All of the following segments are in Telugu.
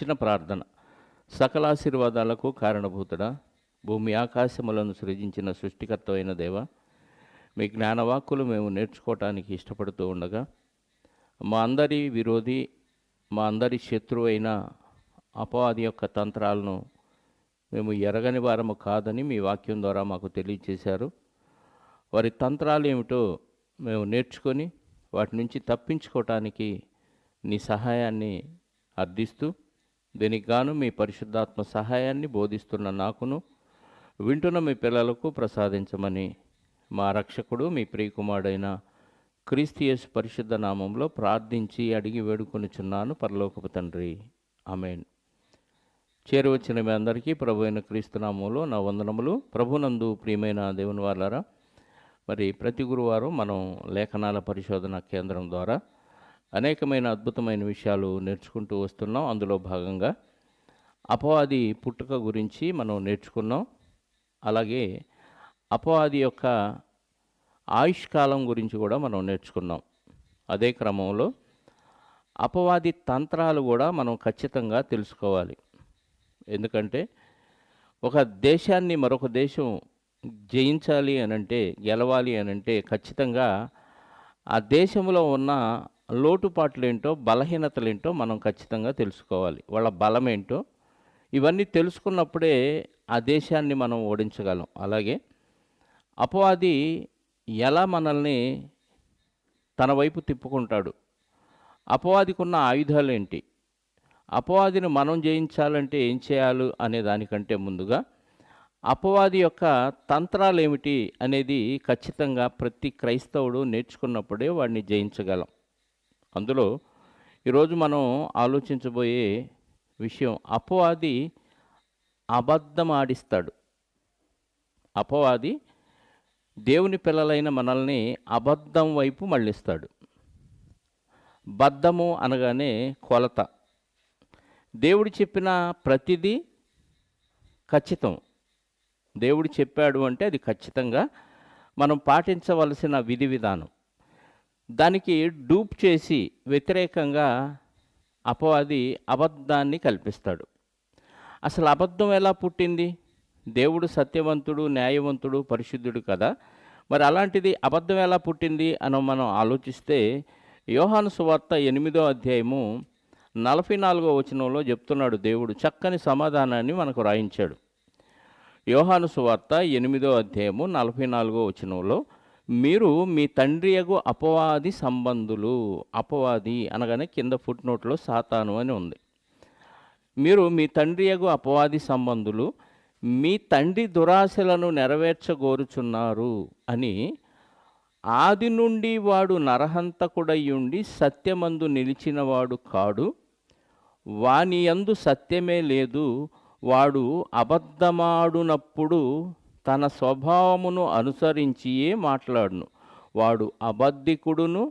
చిన్న ప్రార్థన. సకల ఆశీర్వాదాలకు కారణభూతుడా, భూమి ఆకాశములను సృజించిన సృష్టికర్త అయిన దేవ, మీ జ్ఞానవాక్కులు మేము నేర్చుకోవటానికి ఇష్టపడుతూ ఉండగా, మా అందరి విరోధి, మా అందరి శత్రువు అయిన అపవాది యొక్క తంత్రాలను మేము ఎరగని వారము కాదని మీ వాక్యం ద్వారా మాకు తెలియచేశారు. వారి తంత్రాలు ఏమిటో మేము నేర్చుకొని వాటి నుంచి తప్పించుకోవటానికి నీ సహాయాన్ని అర్థిస్తూ, దీనికి గాను మీ పరిశుద్ధాత్మ సహాయాన్ని బోధిస్తున్న నాకును వింటున్న మీ పిల్లలకు ప్రసాదించమని మా రక్షకుడు మీ ప్రియకుమారుడైన క్రీస్తు యేసు పరిశుద్ధ నామంలో ప్రార్థించి అడిగి వేడుకొనుచున్నాను పరలోకపు తండ్రి. ఆమేన్. చేరువచ్చిన మీ అందరికీ ప్రభు అయిన క్రీస్తు నామంలో నా వందనములు. ప్రభునందు ప్రియమైన దేవుని వారలారా, మరి ప్రతి గురువారం మనం లేఖనాల పరిశోధన కేంద్రం ద్వారా అనేకమైన అద్భుతమైన విషయాలు నేర్చుకుంటూ వస్తున్నాం. అందులో భాగంగా అపవాది పుట్టుక గురించి మనం నేర్చుకున్నాం. అలాగే అపవాది యొక్క ఆయుష్కాలం గురించి కూడా మనం నేర్చుకున్నాం. అదే క్రమంలో అపవాది తంత్రాలు కూడా మనం ఖచ్చితంగా తెలుసుకోవాలి. ఎందుకంటే ఒక దేశాన్ని మరొక దేశం జయించాలి అనంటే, గెలవాలి అనంటే ఖచ్చితంగా ఆ దేశంలో ఉన్న లోటుపాట్లేంటో, బలహీనతలేంటో మనం ఖచ్చితంగా తెలుసుకోవాలి. వాళ్ళ బలం ఏంటో ఇవన్నీ తెలుసుకున్నప్పుడే ఆ దేశాన్ని మనం ఓడించగలం. అలాగే అపవాది ఎలా మనల్ని తన వైపు తిప్పుకుంటాడు, అపవాదికి ఉన్న ఆయుధాలు ఏంటి, అపవాదిని మనం జయించాలంటే ఏం చేయాలి అనే దానికంటే ముందుగా అపవాది యొక్క తంత్రాలు ఏమిటి అనేది ఖచ్చితంగా ప్రతి క్రైస్తవుడు నేర్చుకున్నప్పుడే వాడిని జయించగలం. అందులో ఈరోజు మనం ఆలోచించబోయే విషయం, అపవాది అబద్ధం ఆడిస్తాడు. అపవాది దేవుని పిల్లలైన మనల్ని అబద్ధం వైపు మళ్ళిస్తాడు. బద్ధము అనగానే కొలత. దేవుడు చెప్పిన ప్రతిదీ ఖచ్చితం. దేవుడు చెప్పాడు అంటే అది ఖచ్చితంగా మనం పాటించవలసిన విధి విధానం. దానికి డూప్ చేసి వ్యతిరేకంగా అపవాది అబద్ధాన్ని కల్పిస్తాడు. అసలు అబద్ధం ఎలా పుట్టింది? దేవుడు సత్యవంతుడు, న్యాయవంతుడు, పరిశుద్ధుడు కదా. మరి అలాంటిది అబద్ధం ఎలా పుట్టింది అని మనం ఆలోచిస్తే, యోహాను సువార్త 8వ అధ్యాయము 44వ వచనంలో చెప్తున్నాడు దేవుడు. చక్కని సమాధానాన్ని మనకు రాయించాడు. యోహాను సువార్త 8వ అధ్యాయము 44వ వచనంలో, మీరు మీ తండ్రియగు అపవాది సంబంధులు. అపవాది అనగానే కింద ఫుట్ నోట్లో సాతాను అని ఉంది. మీరు మీ తండ్రియగు అపవాది సంబంధులు, మీ తండ్రి దురాశలను నెరవేర్చగోరుచున్నారు అని, ఆది నుండి వాడు నరహంతకుడయ్యుండి సత్యమందు నిలిచినవాడు కాడు, వాని యందు సత్యమే లేదు, వాడు అబద్ధమాడునప్పుడు తన స్వభావమును అనుసరించియే మాట్లాడును, వాడు అబద్ధికుడును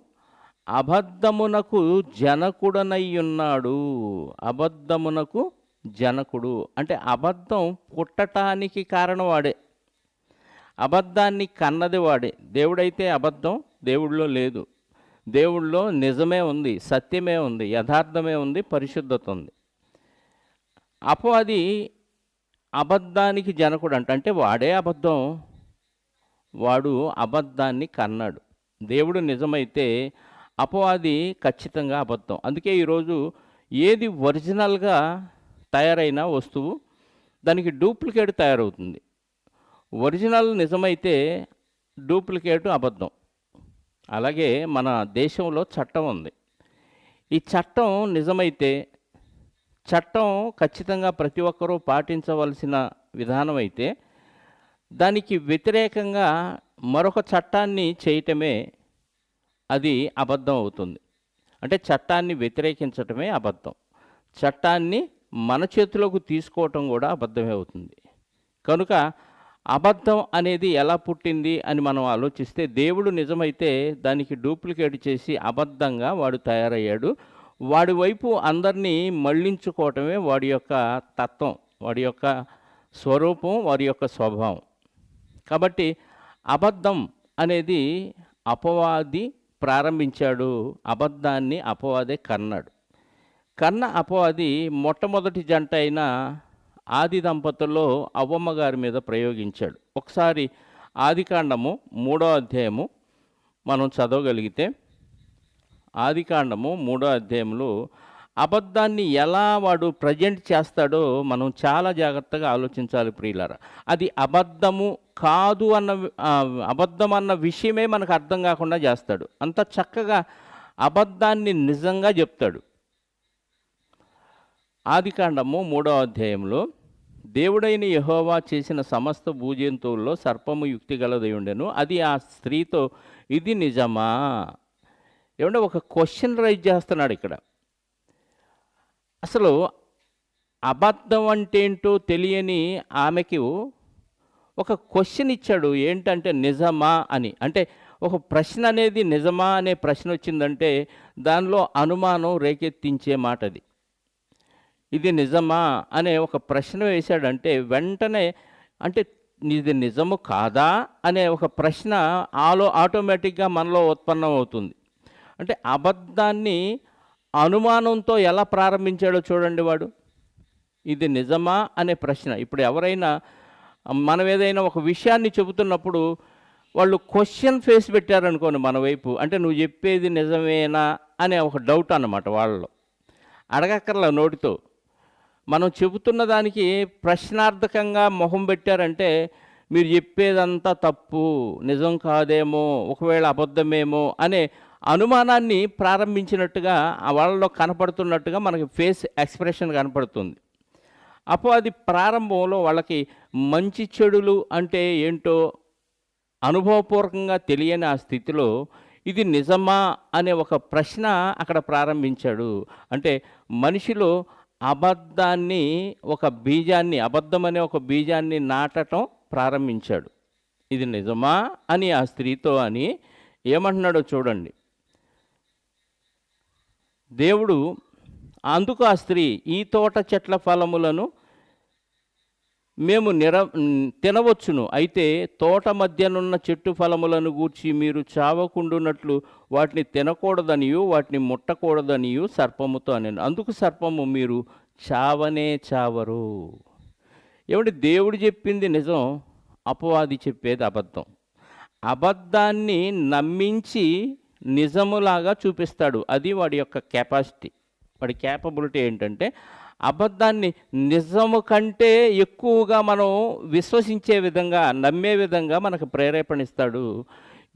అబద్ధమునకు జనకుడనయ్యున్నాడు. అబద్ధమునకు జనకుడు అంటే అబద్ధం పుట్టటానికి కారణం వాడే, అబద్ధాన్ని కన్నది వాడే. దేవుడైతే అబద్ధం దేవుడిలో లేదు. దేవుడిలో నిజమే ఉంది, సత్యమే ఉంది, యథార్థమే ఉంది, పరిశుద్ధత ఉంది. అపవాది అబద్ధానికి జనకుడు అంటే వాడే అబద్ధం, వాడు అబద్ధాన్ని కన్నాడు. దేవుడు నిజమైతే అపవాది ఖచ్చితంగా అబద్ధం. అందుకే ఈరోజు ఏది ఒరిజినల్గా తయారైన వస్తువు దానికి డూప్లికేట్ తయారవుతుంది. ఒరిజినల్ నిజమైతే డూప్లికేట్ అబద్ధం. అలాగే మన దేశంలో చట్టం ఉంది. ఈ చట్టం నిజమైతే, చట్టం ఖచ్చితంగా ప్రతి ఒక్కరూ పాటించవలసిన విధానం అయితే, దానికి వ్యతిరేకంగా మరొక చట్టాన్ని చేయటమే అది అబద్ధం అవుతుంది. అంటే చట్టాన్ని వ్యతిరేకించటమే అబద్ధం. చట్టాన్ని మన చేతిలోకి తీసుకోవటం కూడా అబద్ధమే అవుతుంది. కనుక అబద్ధం అనేది ఎలా పుట్టింది అని మనం ఆలోచిస్తే, దేవుడు నిజమైతే దానికి డూప్లికేట్ చేసి అబద్ధంగా వాడు తయారయ్యాడు. వాడి వైపు అందరినీ మళ్ళించుకోవటమే వాడి యొక్క తత్వం, వాడి యొక్క స్వరూపం, వాడి యొక్క స్వభావం. కాబట్టి అబద్ధం అనేది అపవాది ప్రారంభించాడు, అబద్ధాన్ని అపవాదే కన్నాడు. కన్న అపవాది మొట్టమొదటి జంట అయిన ఆది దంపతుల్లో అవ్వమ్మ గారి మీద ప్రయోగించాడు. ఒకసారి ఆదికాండము 3వ అధ్యాయము మనం చదవగలిగితే, ఆదికాండము 3వ అధ్యాయంలో అబద్ధాన్ని ఎలా వాడు ప్రజెంట్ చేస్తాడో మనం చాలా జాగ్రత్తగా ఆలోచించాలి ప్రియులారా. అది అబద్ధము కాదు అన్న అబద్ధం అన్న విషయమే మనకు అర్థం కాకుండా చేస్తాడు. అంత చక్కగా అబద్ధాన్ని నిజంగా చెప్తాడు. ఆదికాండము 3వ అధ్యాయంలో, దేవుడైన యెహోవా చేసిన సమస్త భూజంతువుల్లో సర్పము యుక్తి గలదై ఉండెను. అది ఆ స్త్రీతో, ఇది నిజమా? ఏమంటే ఒక క్వశ్చన్ రైజ్ చేస్తున్నాడు ఇక్కడ. అసలు అబద్ధం అంటే ఏంటో తెలియని ఆమెకు ఒక క్వశ్చన్ ఇచ్చాడు. ఏంటంటే నిజమా అని. అంటే ఒక ప్రశ్న అనేది నిజమా అనే ప్రశ్న వచ్చిందంటే దానిలో అనుమానం రేకెత్తించే మాట అది. ఇది నిజమా అనే ఒక ప్రశ్న వేశాడంటే వెంటనే, అంటే ఇది నిజము కాదా అనే ఒక ప్రశ్న ఆటోమేటిక్గా మనలో ఉత్పన్నం అవుతుంది. అంటే అబద్ధాన్ని అనుమానంతో ఎలా ప్రారంభించాడో చూడండి వాడు. ఇది నిజమా అనే ప్రశ్న. ఇప్పుడు ఎవరైనా మనం ఏదైనా ఒక విషయాన్ని చెబుతున్నప్పుడు వాళ్ళు క్వశ్చన్ ఫేస్ పెట్టారనుకోండి మన వైపు, అంటే నువ్వు చెప్పేది నిజమేనా అనే ఒక డౌట్ అన్నమాట వాళ్ళలో. అడగక్కర్లా నోటితో, మనం చెబుతున్న దానికి ప్రశ్నార్థకంగా మొహం పెట్టారంటే మీరు చెప్పేదంతా తప్పు, నిజం కాదేమో, ఒకవేళ అబద్ధమేమో అనే అనుమానాన్ని ప్రారంభించినట్టుగా వాళ్ళలో కనపడుతున్నట్టుగా మనకి ఫేస్ ఎక్స్ప్రెషన్ కనపడుతుంది. అది ప్రారంభంలో వాళ్ళకి మంచి చెడులు అంటే ఏంటో అనుభవపూర్వకంగా తెలియని ఆ స్థితిలో ఇది నిజమా అనే ఒక ప్రశ్న అక్కడ ప్రారంభించాడు. అంటే మనిషిలో అబద్ధాన్ని, ఒక బీజాన్ని, అబద్ధం అనే ఒక బీజాన్ని నాటటం ప్రారంభించాడు. ఇది నిజమా అని ఆ స్త్రీతో అని ఏమంటున్నాడో చూడండి. దేవుడు అందుకు ఆ స్త్రీ, ఈ తోట చెట్ల ఫలములను మేము తినవచ్చును, అయితే తోట మధ్యనున్న చెట్టు ఫలములను గూర్చి మీరు చావకుండునట్లు వాటిని తినకూడదనియు వాటిని ముట్టకూడదనియు సర్పముతో అనెను. అందుకు సర్పము, మీరు చావనే చావరు. ఏమంటే దేవుడు చెప్పింది నిజం, అపవాది చెప్పేది అబద్ధం. అబద్ధాన్ని నమ్మించి నిజములాగా చూపిస్తాడు. అది వాడి యొక్క కెపాసిటీ. వాడి క్యాపబిలిటీ ఏంటంటే అబద్ధాన్ని నిజము కంటే ఎక్కువగా మనం విశ్వసించే విధంగా, నమ్మే విధంగా మనకు ప్రేరేపణిస్తాడు.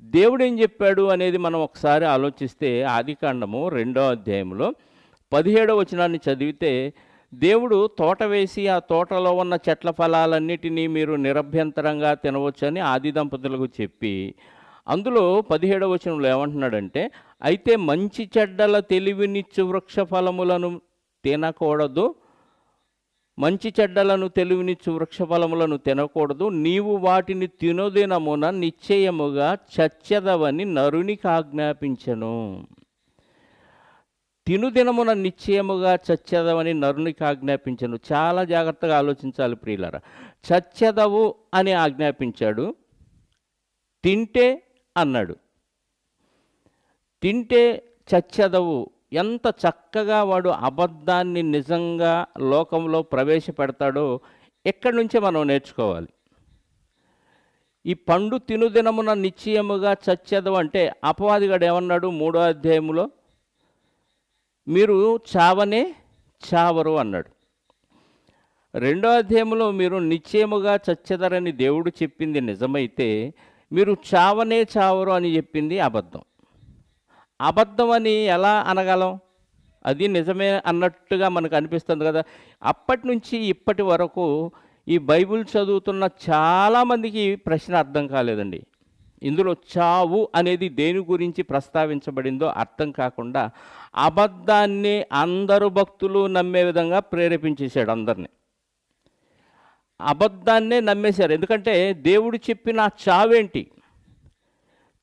దేవుడు ఏం చెప్పాడు అనేది మనం ఒకసారి ఆలోచిస్తే, ఆదికాండము 2వ అధ్యాయంలో 17వ వచనాన్ని చదివితే, దేవుడు తోట వేసి ఆ తోటలో ఉన్న చెట్ల ఫలాలన్నిటినీ మీరు నిరభ్యంతరంగా తినవచ్చని ఆది దంపతులకు చెప్పి, అందులో 17వ వచనంలో ఏమంటున్నాడంటే, అయితే మంచి చెడ్డల తెలివినిచ్చు వృక్ష ఫలములను తినకూడదు, మంచి చెడ్డలను తెలివినిచ్చు వృక్ష ఫలములను తినకూడదు, నీవు వాటిని తినుదినమున నిశ్చయముగా చచ్చెదవని నరునికి ఆజ్ఞాపించెను. తినుదినమున నిశ్చయముగా చచ్చెదవని నరునికి ఆజ్ఞాపించెను. చాలా జాగ్రత్తగా ఆలోచించాలి ప్రియులారా. చచ్చెదవు అని ఆజ్ఞాపించాడు, తింటే అన్నాడు. తింటే చచ్చెదవు. ఎంత చక్కగా వాడు అబద్ధాన్ని నిజంగా లోకంలో ప్రవేశపెడతాడో ఎక్కడి నుంచే మనం నేర్చుకోవాలి. ఈ పండు తినుదినమున నిశ్చయముగా చచ్చెదవు అంటే అపవాదిగాడు ఏమన్నాడు 3వ అధ్యాయంలో, మీరు చావనే చావరు అన్నాడు. 2వ అధ్యాయంలో మీరు నిశ్చయముగా చచ్చెదరని దేవుడు చెప్పింది నిజమైతే, మీరు చావనే చావరు అని చెప్పింది అబద్ధం. అబద్ధం అని ఎలా అనగలం? అది నిజమే అన్నట్టుగా మనకు అనిపిస్తుంది కదా. అప్పటి నుంచి ఇప్పటి వరకు ఈ బైబిల్ చదువుతున్న చాలామందికి ప్రశ్న అర్థం కాలేదండి. ఇందులో చావు అనేది దేని గురించి ప్రస్తావించబడిందో అర్థం కాకుండా అబద్ధాన్ని అందరు భక్తులు నమ్మే విధంగా ప్రేరేపించేశాడు అందరినీ. అబద్ధాన్నే నమ్మేశారు. ఎందుకంటే దేవుడు చెప్పిన చావేంటి?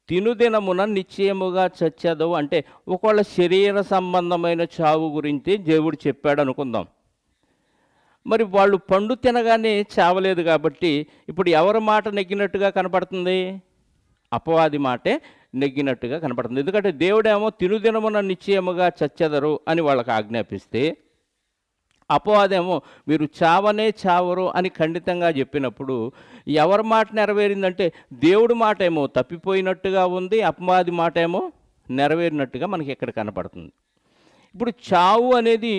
తినుదినమున నిశ్చయముగా చచ్చెదవు అంటే ఒకవేళ శరీర సంబంధమైన చావు గురించి దేవుడు చెప్పాడు అనుకుందాం. మరి వాళ్ళు పండు తినగానే చావలేదు కాబట్టి ఇప్పుడు ఎవరి మాట నెగ్గినట్టుగా కనపడుతుంది? అపవాది మాటే నెగ్గినట్టుగా కనపడుతుంది. ఎందుకంటే దేవుడేమో తినుదినమున నిశ్చయముగా చచ్చెదరు అని వాళ్ళకి ఆజ్ఞాపిస్తే, అపవాదేమో మీరు చావనే చావరు అని ఖండితంగా చెప్పినప్పుడు ఎవరి మాట నెరవేరిందంటే దేవుడి మాట ఏమో తప్పిపోయినట్టుగా ఉంది, అపవాది మాట ఏమో నెరవేరినట్టుగా మనకి ఇక్కడ కనపడుతుంది. ఇప్పుడు చావు అనేది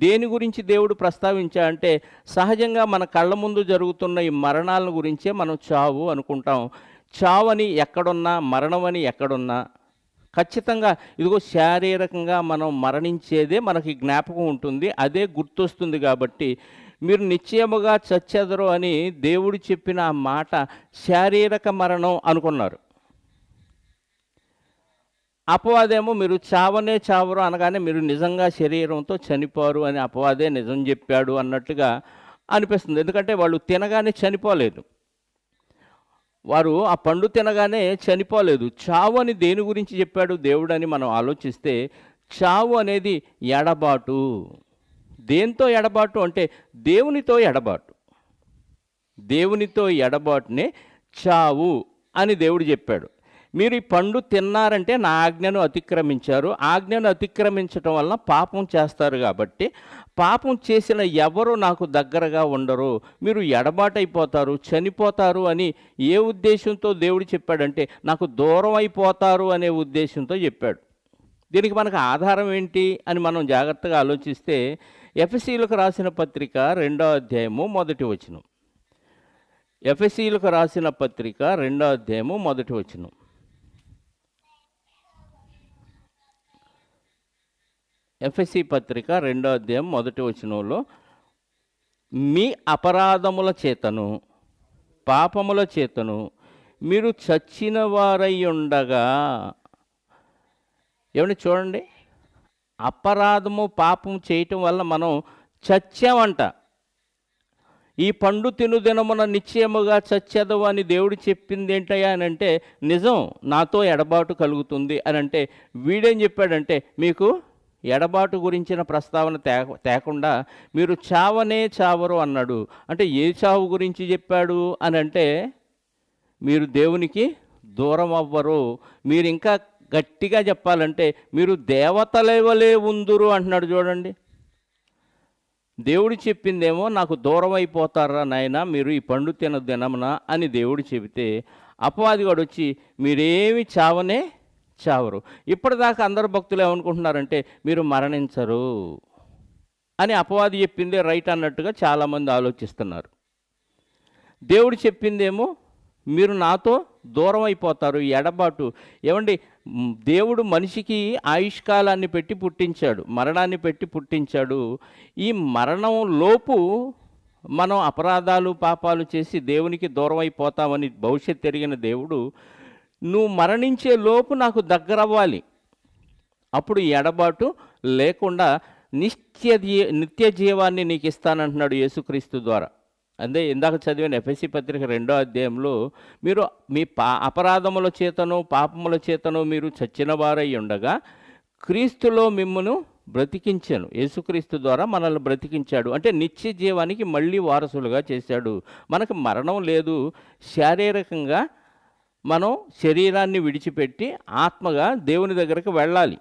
దేని గురించి దేవుడు ప్రస్తావించాడంటే, సహజంగా మన కళ్ళ ముందు జరుగుతున్న ఈ మరణాల గురించే మనం చావు అనుకుంటాం. చావు అని ఎక్కడున్నా, మరణం అని ఎక్కడున్నా ఖచ్చితంగా ఇదిగో శారీరకంగా మనం మరణించేదే మనకి జ్ఞాపకం ఉంటుంది, అదే గుర్తొస్తుంది. కాబట్టి మీరు నిశ్చయముగా చచ్చెదరు అని దేవుడు చెప్పిన ఆ మాట శారీరక మరణం అనుకున్నారు. అపవాదేమో మీరు చావనే చావరు అనగానే మీరు నిజంగా శరీరంతో చనిపోరు అని అపవాదే నిజం చెప్పాడు అన్నట్టుగా అనిపిస్తుంది. ఎందుకంటే వాళ్ళు తినగానే చనిపోలేదు, వారు ఆ పండు తినగానే చనిపోలేదు. చావు అని దేని గురించి చెప్పాడు దేవుడు అని మనం ఆలోచిస్తే, చావు అనేది ఎడబాటు. దేంతో ఎడబాటు అంటే దేవునితో ఎడబాటు. దేవునితో ఎడబాటునే చావు అని దేవుడు చెప్పాడు. మీరు ఈ పండు తిన్నారంటే నా ఆజ్ఞను అతిక్రమించారు, ఆజ్ఞను అతిక్రమించటం వలన పాపం చేస్తారు. కాబట్టి పాపం చేసిన ఎవరు నాకు దగ్గరగా ఉండరు, మీరు ఎడబాటైపోతారు, చనిపోతారు అని ఏ ఉద్దేశంతో దేవుడు చెప్పాడంటే నాకు దూరం అయిపోతారు అనే ఉద్దేశంతో చెప్పాడు. దీనికి మనకు ఆధారం ఏంటి అని మనం జాగ్రత్తగా ఆలోచిస్తే, ఎఫెసీయులకు రాసిన పత్రిక 2వ అధ్యాయము 1వ వచనం. ఎఫెసీయులకు రాసిన పత్రిక 2వ అధ్యాయము 1వ వచనం. ఎఫెసీ పత్రిక 2వ అధ్యాయం 1వ వచనంలో, మీ అపరాధముల చేతను పాపముల చేతను మీరు చచ్చిన వారై ఉండగా. ఏమండి చూడండి, అపరాధము పాపం చేయటం వల్ల మనం చచ్చామంట. ఈ పండు తిను దినమున నిశ్చయముగా చచ్చెదవు అని దేవుడు చెప్పింది ఏంటయ్యా అని అంటే, నిజం, నాతో ఎడబాటు కలుగుతుంది అని అంటే, వీడేం చెప్పాడంటే మీకు ఎడబాటు గురించిన ప్రస్తావన తేకుండా మీరు చావనే చావరు అన్నాడు. అంటే ఏ చావు గురించి చెప్పాడు అని అంటే, మీరు దేవునికి దూరం అవ్వరు, మీరు ఇంకా గట్టిగా చెప్పాలంటే మీరు దేవతలవలే ఉందురు అంటున్నాడు. చూడండి, దేవుడు చెప్పిందేమో నాకు దూరం అయిపోతారా నాయనా మీరు ఈ పండు తిన దినమున అని దేవుడు చెబితే, అపవాదిగాడు వచ్చి మీరేమి చావనే చావరు. ఇప్పటిదాకా అందరు భక్తులు ఏమనుకుంటున్నారంటే మీరు మరణించరు అని అపవాది చెప్పిందే రైట్ అన్నట్టుగా చాలామంది ఆలోచిస్తున్నారు. దేవుడు చెప్పిందేమో మీరు నాతో దూరం అయిపోతారు, ఎడబాటు. ఏమండి, దేవుడు మనిషికి ఆయుష్కాలాన్ని పెట్టి పుట్టించాడు, మరణాన్ని పెట్టి పుట్టించాడు. ఈ మరణం లోపు మనం అపరాధాలు పాపాలు చేసి దేవునికి దూరం అయిపోతామని భవిష్యత్తు ఎరిగిన దేవుడు, నువ్వు మరణించే లోపు నాకు దగ్గరవ్వాలి, అప్పుడు ఎడబాటు లేకుండా నిత్య జీవాన్ని నీకు ఇస్తానంటున్నాడు యేసుక్రీస్తు ద్వారా. అదే ఇందాక చదివిన ఎఫెసీ పత్రిక 2వ అధ్యాయంలో, మీరు మీ అపరాధముల చేతను పాపముల చేతను మీరు చచ్చిన వారై ఉండగా క్రీస్తులో మిమ్మును బ్రతికించాను. యేసుక్రీస్తు ద్వారా మనల్ని బ్రతికించాడు అంటే నిత్య జీవానికి మళ్ళీ వారసులుగా చేశాడు. మనకు మరణం లేదు, శారీరకంగా మనం శరీరాన్ని విడిచిపెట్టి ఆత్మగా దేవుని దగ్గరకు వెళ్ళాలి.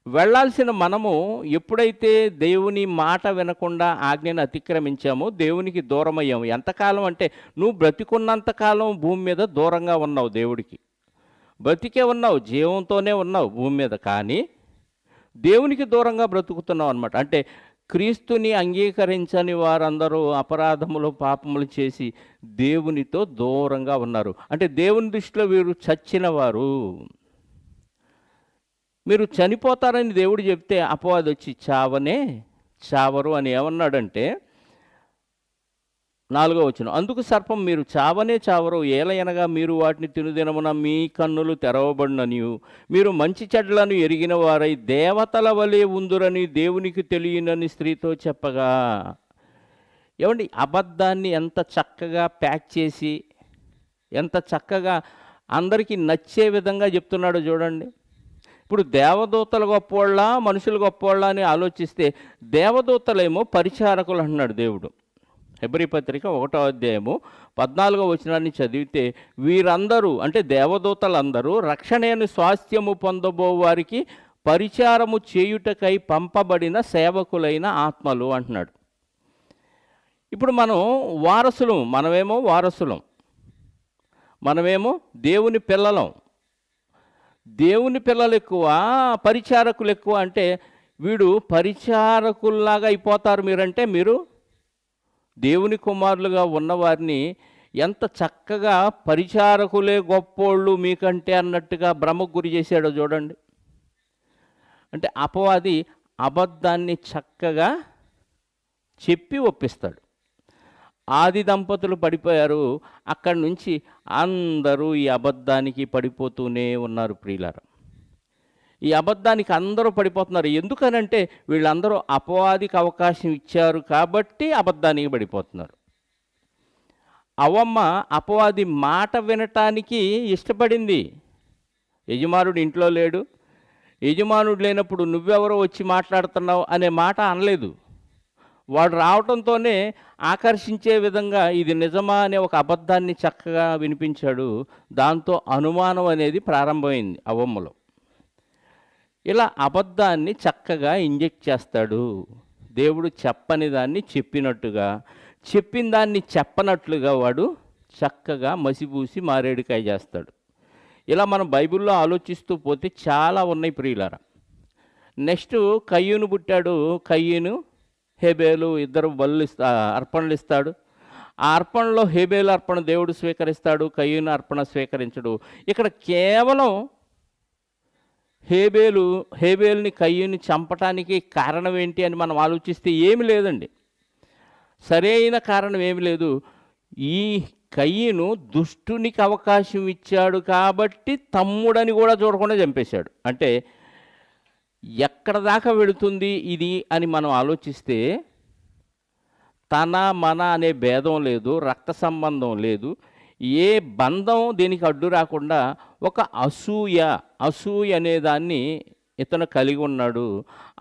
వెళ్ళాల్సిన మనము ఎప్పుడైతే దేవుని మాట వినకుండా ఆజ్ఞను అతిక్రమించామో దేవునికి దూరమయ్యాము. ఎంతకాలం అంటే నువ్వు బ్రతికున్నంతకాలం భూమి మీద దూరంగా ఉన్నావు, దేవుడికి బ్రతికే ఉన్నావు, జీవంతోనే ఉన్నావు భూమి మీద, కానీ దేవునికి దూరంగా బ్రతుకుతున్నావు అన్నమాట. అంటే క్రీస్తుని అంగీకరించని వారందరూ అపరాధములు పాపములు చేసి దేవునితో దూరంగా ఉన్నారు. అంటే దేవుని దృష్టిలో వీరు చచ్చిన వారు. మీరు చనిపోతారని దేవుడు చెప్తే అపవాది వచ్చి చావనే చావరు అని ఏమన్నాడంటే, 4వ వచనం, అందుకు సర్పం మీరు చావనే చావరు, ఏలయనగా మీరు వాటిని తినుదినమున మీ కన్నులు తెరవబడిననియు మీరు మంచి చెడ్లను ఎరిగిన వారై దేవతల వలె ఉందురని దేవునికి తెలియనని స్త్రీతో చెప్పగా. ఏమండి, అబద్ధాన్ని ఎంత చక్కగా ప్యాక్ చేసి ఎంత చక్కగా అందరికీ నచ్చే విధంగా చెప్తున్నాడో చూడండి. ఇప్పుడు దేవదూతలు గొప్పవాళ్ళ మనుషులు గొప్పవాళ్ళ అని ఆలోచిస్తే, దేవదూతలేమో పరిచారకులు అంటున్నాడు దేవుడు. హెబ్రీ పత్రిక 1వ అధ్యాయము 14వ వచనాన్ని చదివితే, వీరందరూ అంటే దేవదూతలందరూ రక్షణను స్వాస్థ్యము పొందబో వారికి పరిచారము చేయుటకై పంపబడిన సేవకులైన ఆత్మలు అంటున్నాడు. ఇప్పుడు మనం వారసులం, మనమేమో దేవుని పిల్లలం. దేవుని పిల్లలు ఎక్కువ, పరిచారకులు ఎక్కువ అంటే వీడు పరిచారకుల్లాగా అయిపోతారు మీరంటే, మీరు దేవుని కుమారులుగా ఉన్నవారిని ఎంత చక్కగా పరిచారకులే గొప్పోళ్ళు మీకంటే అన్నట్టుగా భ్రమకు గురి చేశాడో చూడండి. అంటే అపవాది అబద్ధాన్ని చక్కగా చెప్పి ఒప్పిస్తాడు. ఆది దంపతులు పడిపోయారు, అక్కడి నుంచి అందరూ ఈ అబద్ధానికి పడిపోతూనే ఉన్నారు ప్రియులారా. ఈ అబద్ధానికి అందరూ పడిపోతున్నారు. ఎందుకనంటే వీళ్ళందరూ అపవాదికి అవకాశం ఇచ్చారు కాబట్టి అబద్ధానికి పడిపోతున్నారు. అవ్వమ్మ అపవాది మాట వినటానికి ఇష్టపడింది. యజమానుడు ఇంట్లో లేడు, యజమానుడు లేనప్పుడు నువ్వెవరో వచ్చి మాట్లాడుతున్నావు అనే మాట అనలేదు. వాడు రావడంతోనే ఆకర్షించే విధంగా ఇది నిజమా అనే ఒక అబద్ధాన్ని చక్కగా వినిపించాడు. దాంతో అనుమానం అనేది ప్రారంభమైంది అవ్వమ్మలో. ఇలా అబద్ధాన్ని చక్కగా ఇంజెక్ట్ చేస్తాడు. దేవుడు చెప్పని దాన్ని చెప్పినట్టుగా, చెప్పిన దాన్ని చెప్పనట్లుగా వాడు చక్కగా మసిపూసి మారేడుకాయ చేస్తాడు. ఇలా మనం బైబిల్లో ఆలోచిస్తూ పోతే చాలా ఉన్నాయి ప్రియులారా. నెక్స్ట్ కయ్యూను పుట్టాడు. కయ్యూను హేబేలు ఇద్దరు అర్పణలు ఇస్తాడు. ఆ అర్పణలో హేబేలు అర్పణ దేవుడు స్వీకరిస్తాడు, కయ్యూను అర్పణ స్వీకరించడు. ఇక్కడ కేవలం హేబేలుని కయ్యూని చంపటానికి కారణం ఏంటి అని మనం ఆలోచిస్తే ఏమి లేదండి, సరైన కారణం ఏమి లేదు. ఈ కయ్యూను దుష్టునికి అవకాశం ఇచ్చాడు కాబట్టి తమ్ముడని కూడా చూడకుండా చంపేశాడు. అంటే ఎక్కడ దాకా వెళుతుంది ఇది అని మనం ఆలోచిస్తే, తన మన అనే భేదం లేదు, రక్త సంబంధం లేదు, ఏ బంధం దీనికి అడ్డు రాకుండా ఒక అసూయ అనేదాన్ని ఇతను కలిగి ఉన్నాడు.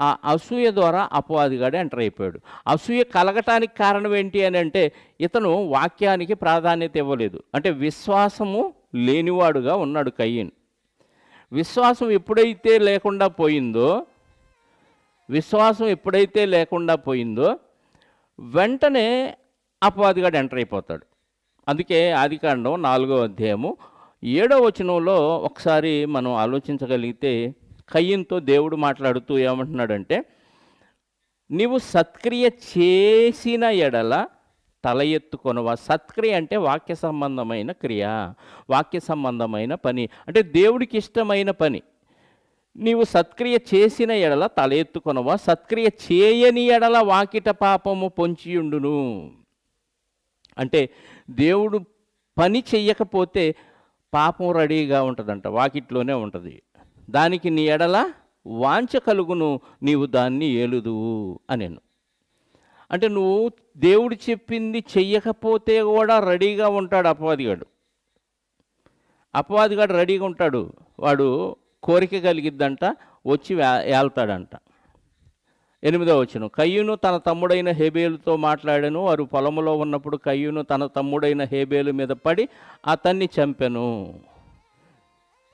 ఆ అసూయ ద్వారా అపవాదిగాడు ఎంటర్ అయిపోయాడు. అసూయ కలగటానికి కారణం ఏంటి అని అంటే, ఇతను వాక్యానికి ప్రాధాన్యత ఇవ్వలేదు. అంటే విశ్వాసము లేనివాడుగా ఉన్నాడు కయ్యూను. విశ్వాసం ఎప్పుడైతే లేకుండా పోయిందో వెంటనే అపవాదిగాడు ఎంటర్ అయిపోతాడు. అందుకే ఆదికాండం 4వ అధ్యాయము 7వ వచనంలో ఒకసారి మనం ఆలోచించగలిగితే, కయ్యూనుతో దేవుడు మాట్లాడుతూ ఏమంటున్నాడంటే, నీవు సత్క్రియ చేసిన ఎడల తల ఎత్తుకొనవా. సత్క్రియ అంటే వాక్య సంబంధమైన క్రియ, వాక్య సంబంధమైన పని, అంటే దేవుడికి ఇష్టమైన పని. నీవు సత్క్రియ చేసిన ఎడల తల ఎత్తుకొనవా, సత్క్రియ చేయని ఎడల వాకిట పాపము పొంచియుండును. అంటే దేవుడు పని చెయ్యకపోతే పాపం రెడీగా ఉంటుందంట, వాకిట్లోనే ఉంటుంది. దానికి నీ ఎడల వాంఛ కలుగును, నీవు దాన్ని ఏలుదువు అనేను. అంటే నువ్వు దేవుడు చెప్పింది చెయ్యకపోతే కూడా రెడీగా ఉంటాడు అపవాదిగాడు రెడీగా ఉంటాడు. వాడు కోరిక కలిగిద్దంట, వచ్చి ఏళ్తాడంట. 8వ వచనం, కయ్యూను తన తమ్ముడైన హేబేలుతో మాట్లాడాను. వారు పొలములో ఉన్నప్పుడు కయ్యూను తన తమ్ముడైన హేబేలు మీద పడి అతన్ని చంపెను.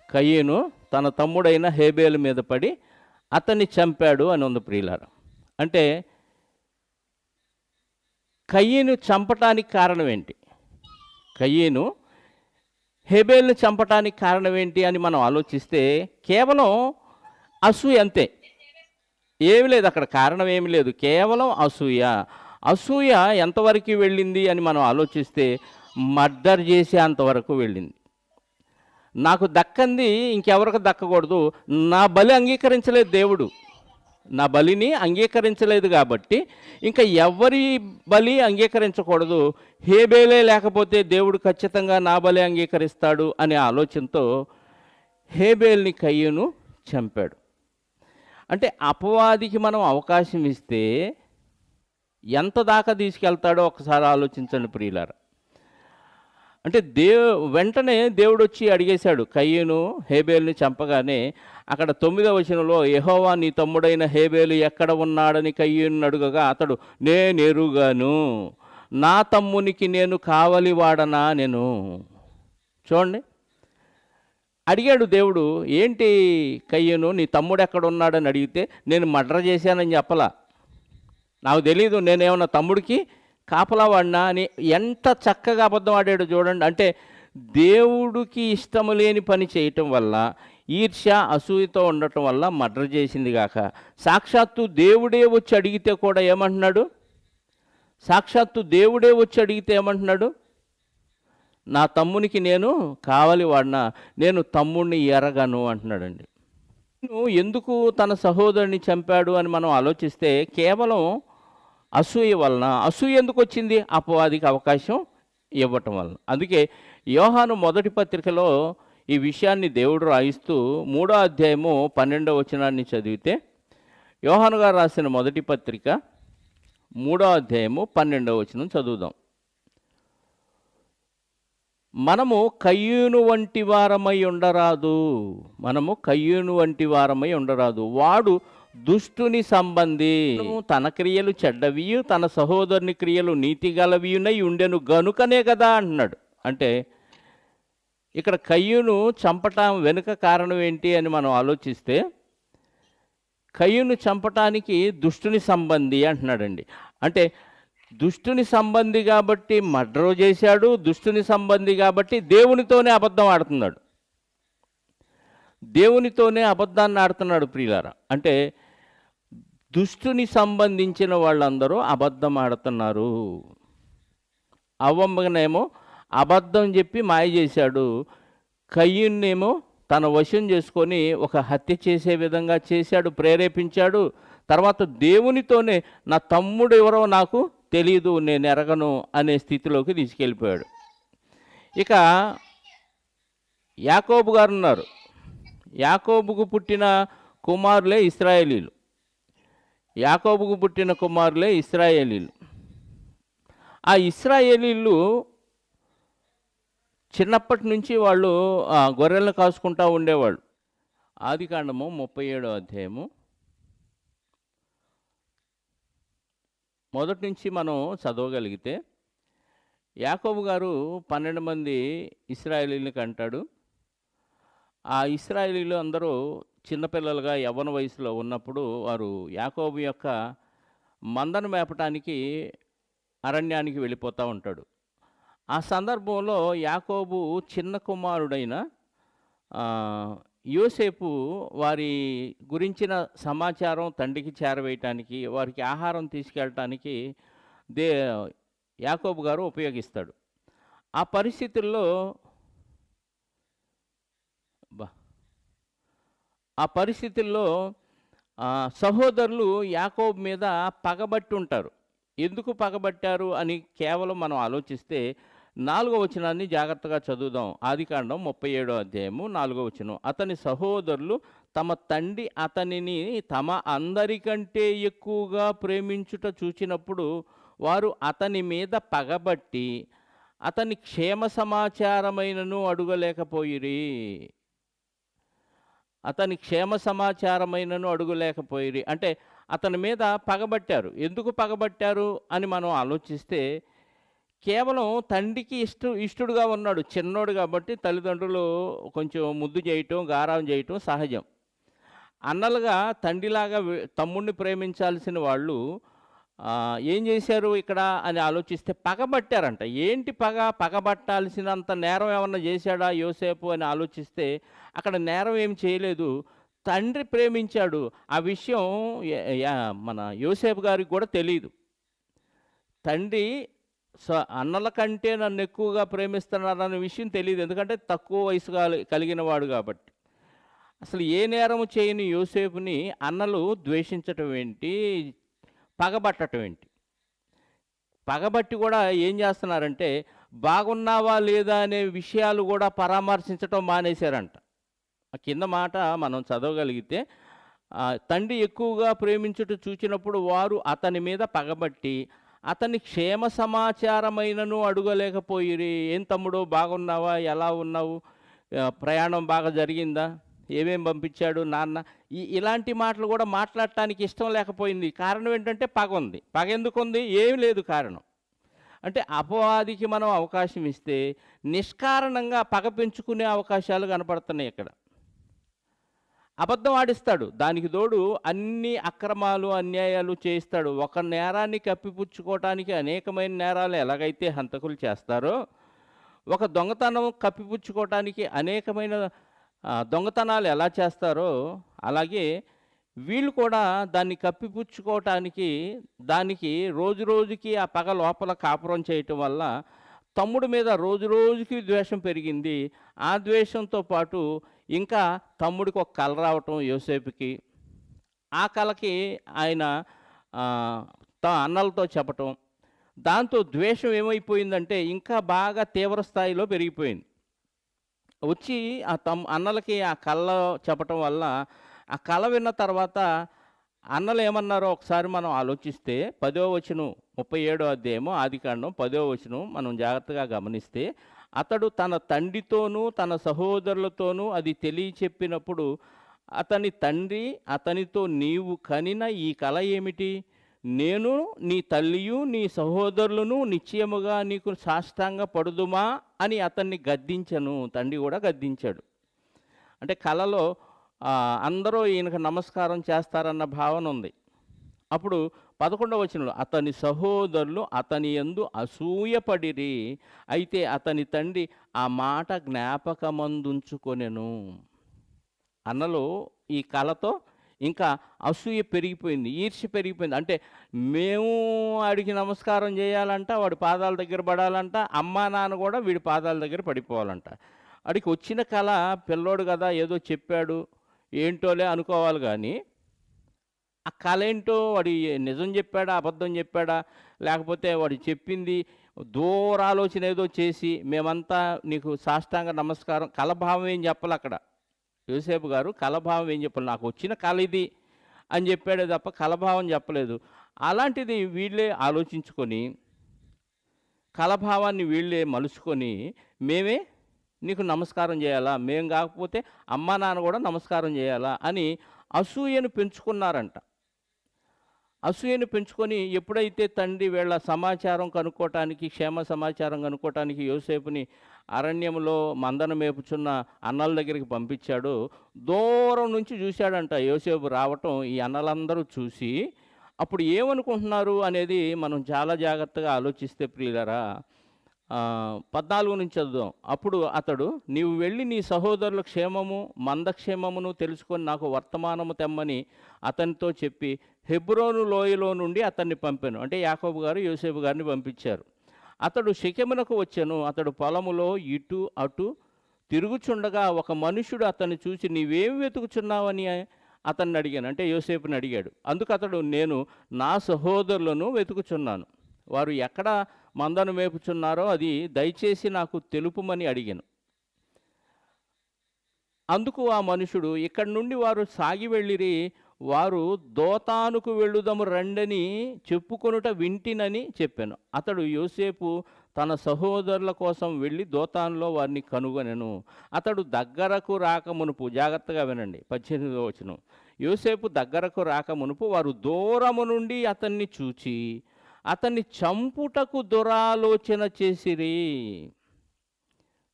కయ్యూను తన తమ్ముడైన హేబేలు మీద పడి అతన్ని చంపాడు అని ఉంది ప్రియులారా. అంటే కయ్యూను చంపటానికి కారణం ఏంటి, కయ్యూను హేబేలుని చంపటానికి కారణం ఏంటి అని మనం ఆలోచిస్తే కేవలం అసూయ, అంతే, ఏమి లేదు అక్కడ, కారణం ఏమి లేదు, కేవలం అసూయ ఎంతవరకు వెళ్ళింది అని మనం ఆలోచిస్తే మర్డర్ చేసే అంతవరకు వెళ్ళింది. నాకు దక్కంది ఇంకెవరికి దక్కకూడదు, నా బలి అంగీకరించలేదు దేవుడు, నా బలిని అంగీకరించలేదు కాబట్టి ఇంకా ఎవరి బలి అంగీకరించకూడదు, హేబేలే లేకపోతే దేవుడు ఖచ్చితంగా నా బలి అంగీకరిస్తాడు అనే ఆలోచనతో హేబేల్ని కయ్యూను చంపాడు. అంటే అపవాదికి మనం అవకాశం ఇస్తే ఎంత దాకా తీసుకెళ్తాడో ఒకసారి ఆలోచించండి ప్రియులారా. అంటే వెంటనే దేవుడు వచ్చి అడిగేశాడు, కయ్యూను హేబేలుని చంపగానే అక్కడ 9వ వచనంలో, యెహోవా నీ తమ్ముడైన హేబేలు ఎక్కడ ఉన్నాడని కయ్యూను అడుగగా అతడు, నేను ఎరుగను, నా తమ్మునికి నేను కావలి వాడనా నేను. చూడండి, అడిగాడు దేవుడు, ఏంటి కయ్యను నీ తమ్ముడు ఎక్కడున్నాడని అడిగితే, నేను మర్డర్ చేశానని చెప్పలా, నాకు తెలీదు, నేనేమన్నా తమ్ముడికి కాపలా వాడినా అని ఎంత చక్కగా అబద్ధం ఆడాడు చూడండి. అంటే దేవుడికి ఇష్టము లేని పని చేయటం వల్ల, ఈర్ష్య అసూయతో ఉండటం వల్ల మర్డర్ చేసింది గాక, సాక్షాత్తు దేవుడే వచ్చి అడిగితే కూడా ఏమంటున్నాడు, సాక్షాత్తు దేవుడే వచ్చి అడిగితే ఏమంటున్నాడు, నా తమ్మునికి నేను కావలి వాడినా, నేను తమ్ముడిని ఎరగను అంటున్నాడండి. ఎందుకు తన సహోదరుని చంపాడు అని మనం ఆలోచిస్తే కేవలం అసూయ వలన. అసూయ ఎందుకు వచ్చింది? అపవాదికి అవకాశం ఇవ్వటం వలన. అందుకే యోహాను మొదటి పత్రికలో ఈ విషయాన్ని దేవుడు రాయిస్తూ 3వ అధ్యాయము 12వ వచనాన్ని చదివితే, యోహాను గారు రాసిన మొదటి పత్రిక 3వ అధ్యాయము 12వ వచనం చదువుదాం. మనము కయ్యూను వంటి వారమై ఉండరాదు, మనము కయ్యూను వంటి వారమై ఉండరాదు, వాడు దుష్టుని సంబంధి, తన క్రియలు చెడ్డవియు తన సహోదరుని క్రియలు నీతిగలవియునై ఉండెను గనుకనే కదా అంటున్నాడు. అంటే ఇక్కడ కయ్యూను చంపటం వెనుక కారణం ఏంటి అని మనం ఆలోచిస్తే, కయ్యూను చంపటానికి దుష్టుని సంబంధి అంటున్నాడండి. అంటే దుష్టుని సంబంధి కాబట్టి మర్డర్ చేశాడు, దుష్టుని సంబంధి కాబట్టి దేవునితోనే అబద్ధం ఆడుతున్నాడు, దేవునితోనే అబద్ధాన్ని ఆడుతున్నాడు ప్రియులారా. అంటే దుష్టుని సంబంధించిన వాళ్ళందరూ అబద్ధం ఆడుతున్నారు. అవ్వమ్మనేమో అబద్ధం చెప్పి మాయ చేశాడు, కయ్యూన్నేమో తన వశం చేసుకొని ఒక హత్య చేసే విధంగా చేశాడు, ప్రేరేపించాడు. తర్వాత దేవునితోనే నా తమ్ముడు ఎవరో నాకు తెలీదు, నేను ఎరగను అనే స్థితిలోకి తీసుకెళ్ళిపోయాడు. ఇక యాకోబు గారు ఉన్నారు. యాకోబుకు పుట్టిన కుమారులే ఇశ్రాయేలీలు, యాకోబుకు పుట్టిన కుమారులే ఇశ్రాయేలీలు. ఆ ఇశ్రాయేలీలు చిన్నప్పటి నుంచి వాళ్ళు గొర్రెలను కాసుకుంటూ ఉండేవాళ్ళు. ఆదికాండము 37వ అధ్యాయము మొదటి నుంచి మనం చదవగలిగితే, యాకోబు గారు 12 మంది ఇశ్రాయేలీలను కంటాడు. ఆ ఇశ్రాయేలీలు అందరూ చిన్నపిల్లలుగా యవ్వన వయసులో ఉన్నప్పుడు వారు యాకోబు యొక్క మందను మేపటానికి అరణ్యానికి వెళ్ళిపోతూ ఉంటాడు. ఆ సందర్భంలో యాకోబు చిన్న కుమారుడైన యోసేపు వారి గురించిన సమాచారం తండ్రికి చేరవేయటానికి, వారికి ఆహారం తీసుకెళ్ళటానికి యాకోబు గారు ఉపయోగిస్తాడు. ఆ పరిస్థితుల్లో సహోదరులు యాకోబు మీద పగబట్టి ఉంటారు. ఎందుకు పగబట్టారు అని కేవలం మనం ఆలోచిస్తే 4వ వచనాన్ని జాగ్రత్తగా చదువుదాం. ఆదికాండం 37వ అధ్యాయము 4వ వచనం. అతని సహోదరులు తమ తండ్రి అతనిని తమ అందరికంటే ఎక్కువగా ప్రేమించుట చూచినప్పుడు వారు అతని మీద పగబట్టి అతని క్షేమ సమాచారమైనను అడుగలేకపోయిరి, అతని క్షేమ సమాచారమైనను అడుగలేకపోయిరి. అంటే అతని మీద పగబట్టారు. ఎందుకు పగబట్టారు అని మనం ఆలోచిస్తే, కేవలం తండ్రికి ఇష్టడుగా ఉన్నాడు, చిన్నోడు కాబట్టి తల్లిదండ్రులు కొంచెం ముద్దు చేయటం, గారాం చేయటం సహజం. అన్నలుగా తండ్రిలాగా తమ్ముడిని ప్రేమించాల్సిన వాళ్ళు ఏం చేశారు ఇక్కడ అని ఆలోచిస్తే పగబట్టారంట. ఏంటి పగబట్టాల్సినంత నేరం ఏమన్నా చేశాడా యోసేపు అని ఆలోచిస్తే, అక్కడ నేరం ఏం చేయలేదు, తండ్రి ప్రేమించాడు. ఆ విషయం మన యోసేపు గారికి కూడా తెలియదు. తండ్రి అన్నల కంటే నన్ను ఎక్కువగా ప్రేమిస్తున్నారన్న విషయం తెలియదు, ఎందుకంటే తక్కువ వయసు కలిగిన వాడు కాబట్టి. అసలు ఏ నేరము చేయని యోసేపుని అన్నలు ద్వేషించటం ఏంటి, పగబట్టడం ఏంటి? పగబట్టి కూడా ఏం చేస్తున్నారంటే బాగున్నావా లేదా అనే విషయాలు కూడా పరామర్శించటం మానేశారంట. ఆ కింద మాట మనం చదవగలిగితే, తండ్రి ఎక్కువగా ప్రేమించుట చూచినప్పుడు వారు అతని మీద పగబట్టి అతని క్షేమ సమాచారమైనను అడుగలేకపోయిరి. ఏం తమ్ముడు బాగున్నావా, ఎలా ఉన్నావు, ప్రయాణం బాగా జరిగిందా, ఏమేం పంపించాడు నాన్న, ఇలాంటి మాటలు కూడా మాట్లాడటానికి ఇష్టం లేకపోయింది. కారణం ఏంటంటే పగ ఉంది. పగ ఎందుకు ఉంది? ఏం లేదు కారణం. అంటే అపవాదికి మనం అవకాశం ఇస్తే నిష్కారణంగా పగ పెంచుకునే అవకాశాలు కనపడుతున్నాయి ఇక్కడ. అబద్ధం ఆడిస్తాడు. దానికి తోడు అన్ని అక్రమాలు, అన్యాయాలు చేయిస్తాడు. ఒక నేరాన్ని కప్పిపుచ్చుకోవటానికి అనేకమైన నేరాలు ఎలాగైతే హంతకులు చేస్తారో, ఒక దొంగతనం కప్పిపుచ్చుకోవటానికి అనేకమైన దొంగతనాలు ఎలా చేస్తారో, అలాగే వీళ్ళు కూడా దాన్ని కప్పిపుచ్చుకోవటానికి దానికి రోజు రోజుకి ఆ పగ లోపల కాపురం చేయటం వల్ల తమ్ముడి మీద రోజు రోజుకి ద్వేషం పెరిగింది. ఆ ద్వేషంతో పాటు ఇంకా తమ్ముడికి ఒక కల రావటం యోసేపుకి. ఆ కలకి ఆయన అన్నలతో చెప్పటం. దాంతో ద్వేషం ఏమైపోయిందంటే ఇంకా బాగా తీవ్ర స్థాయిలో పెరిగిపోయింది. వచ్చి ఆ అన్నలకి ఆ కళ చెప్పటం వల్ల ఆ కళ విన్న తర్వాత అన్నలు ఏమన్నారో ఒకసారి మనం ఆలోచిస్తే 10వ వచనం 37వ అధ్యాయము ఆదికాండం 10వ వచనం మనం జాగ్రత్తగా గమనిస్తే, అతడు తన తండ్రితోనూ తన సహోదరులతోనూ అది తెలియచెప్పినప్పుడు అతని తండ్రి అతనితో, నీవు కనిన ఈ కల ఏమిటి? నేను నీ తల్లియు నీ సహోదరులను నిశ్చయముగా నీకు సాష్టాంగ పడుదుమా అని అతన్ని గద్దించను. తండ్రి కూడా గద్దించాడు. అంటే కలలో అందరూ ఈయనకు నమస్కారం చేస్తారన్న భావన ఉంది. అప్పుడు 11వ వచనంలో అతని సహోదరులు అతని యందు అసూయపడిరి, అయితే అతని తండ్రి ఆ మాట జ్ఞాపకమందుంచుకొనెను. అన్నలు ఈ కళతో ఇంకా అసూయ పెరిగిపోయింది, ఈర్ష్య పెరిగిపోయింది. అంటే మేము వాడికి నమస్కారం చేయాలంట, వాడి పాదాల దగ్గర పడాలంట, అమ్మా నాన్న కూడా వీడి పాదాల దగ్గర పడిపోవాలంట. వాడికి వచ్చిన కళ పిల్లోడు కదా ఏదో చెప్పాడు ఏంటోలే అనుకోవాలి, కానీ ఆ కళ ఏంటో వాడి నిజం చెప్పాడా అబద్ధం చెప్పాడా, లేకపోతే వాడు చెప్పింది దూరాలోచన ఏదో చేసి మేమంతా నీకు సాష్టాంగ నమస్కారం, కలభావం ఏం చెప్పాలి అక్కడ యోసేపు గారు, కలభావం ఏం చెప్పాలి, నాకు వచ్చిన కళ ఇది అని చెప్పాడే తప్ప కలభావం చెప్పలేదు. అలాంటిది వీళ్ళే ఆలోచించుకొని కలభావాన్ని వీళ్ళే మలుచుకొని మేమే నీకు నమస్కారం చేయాలా, మేం కాకపోతే అమ్మా నాన్న కూడా నమస్కారం చేయాలా అని అసూయను పెంచుకున్నారంట. అసూయను పెంచుకొని ఎప్పుడైతే తండ్రి వీళ్ళ సమాచారం కనుక్కోవటానికి, క్షేమ సమాచారం కనుక్కోవటానికి యోసేపుని అరణ్యంలో మందను మేపుచున్న అన్నల దగ్గరికి పంపించాడో, దూరం నుంచి చూశాడంట యోసేపు రావటం. ఈ అన్నలందరూ చూసి అప్పుడు ఏమనుకుంటున్నారు అనేది మనం చాలా జాగ్రత్తగా ఆలోచిస్తే ప్రియులరా, 14 నుంచి చదువుదాం. అప్పుడు అతడు, నీవు వెళ్ళి నీ సహోదరుల క్షేమము మందక్షేమమును తెలుసుకొని నాకు వర్తమానము తెమ్మని అతనితో చెప్పి హెబ్రోను లోయలో నుండి అతన్ని పంపాను. అంటే యాకోబు గారు యోసేపు గారిని పంపించారు. అతడు షెకెమునకు వచ్చాను. అతడు పొలములో ఇటు అటు తిరుగుచుండగా ఒక మనుషుడు అతన్ని చూసి, నీవేమి వెతుకుచున్నావని అతన్ని అడిగాను. అంటే యోసేపుని అడిగాడు. అందుకు అతడు, నేను నా సహోదరులను వెతుకుచున్నాను, వారు ఎక్కడ మందను మేపుచున్నారో అది దయచేసి నాకు తెలుపుమని అడిగాను. అందుకు ఆ మనుషుడు, ఇక్కడి నుండి వారు సాగి వెళ్ళిరి, వారు దోతానుకు వెళ్ళుదము రండని చెప్పుకొనుట వింటినని చెప్పాను. అతడు యోసేపు తన సహోదరుల కోసం వెళ్ళి దోతానులో వారిని కనుగొనెను. అతడు దగ్గరకు రాకమునుపు, జాగ్రత్తగా వినండి 18వ వచనం, యోసేపు దగ్గరకు రాకమునుపు వారు దూరము నుండి అతన్ని చూచి అతన్ని చంపుటకు దురాలోచన చేసిరి.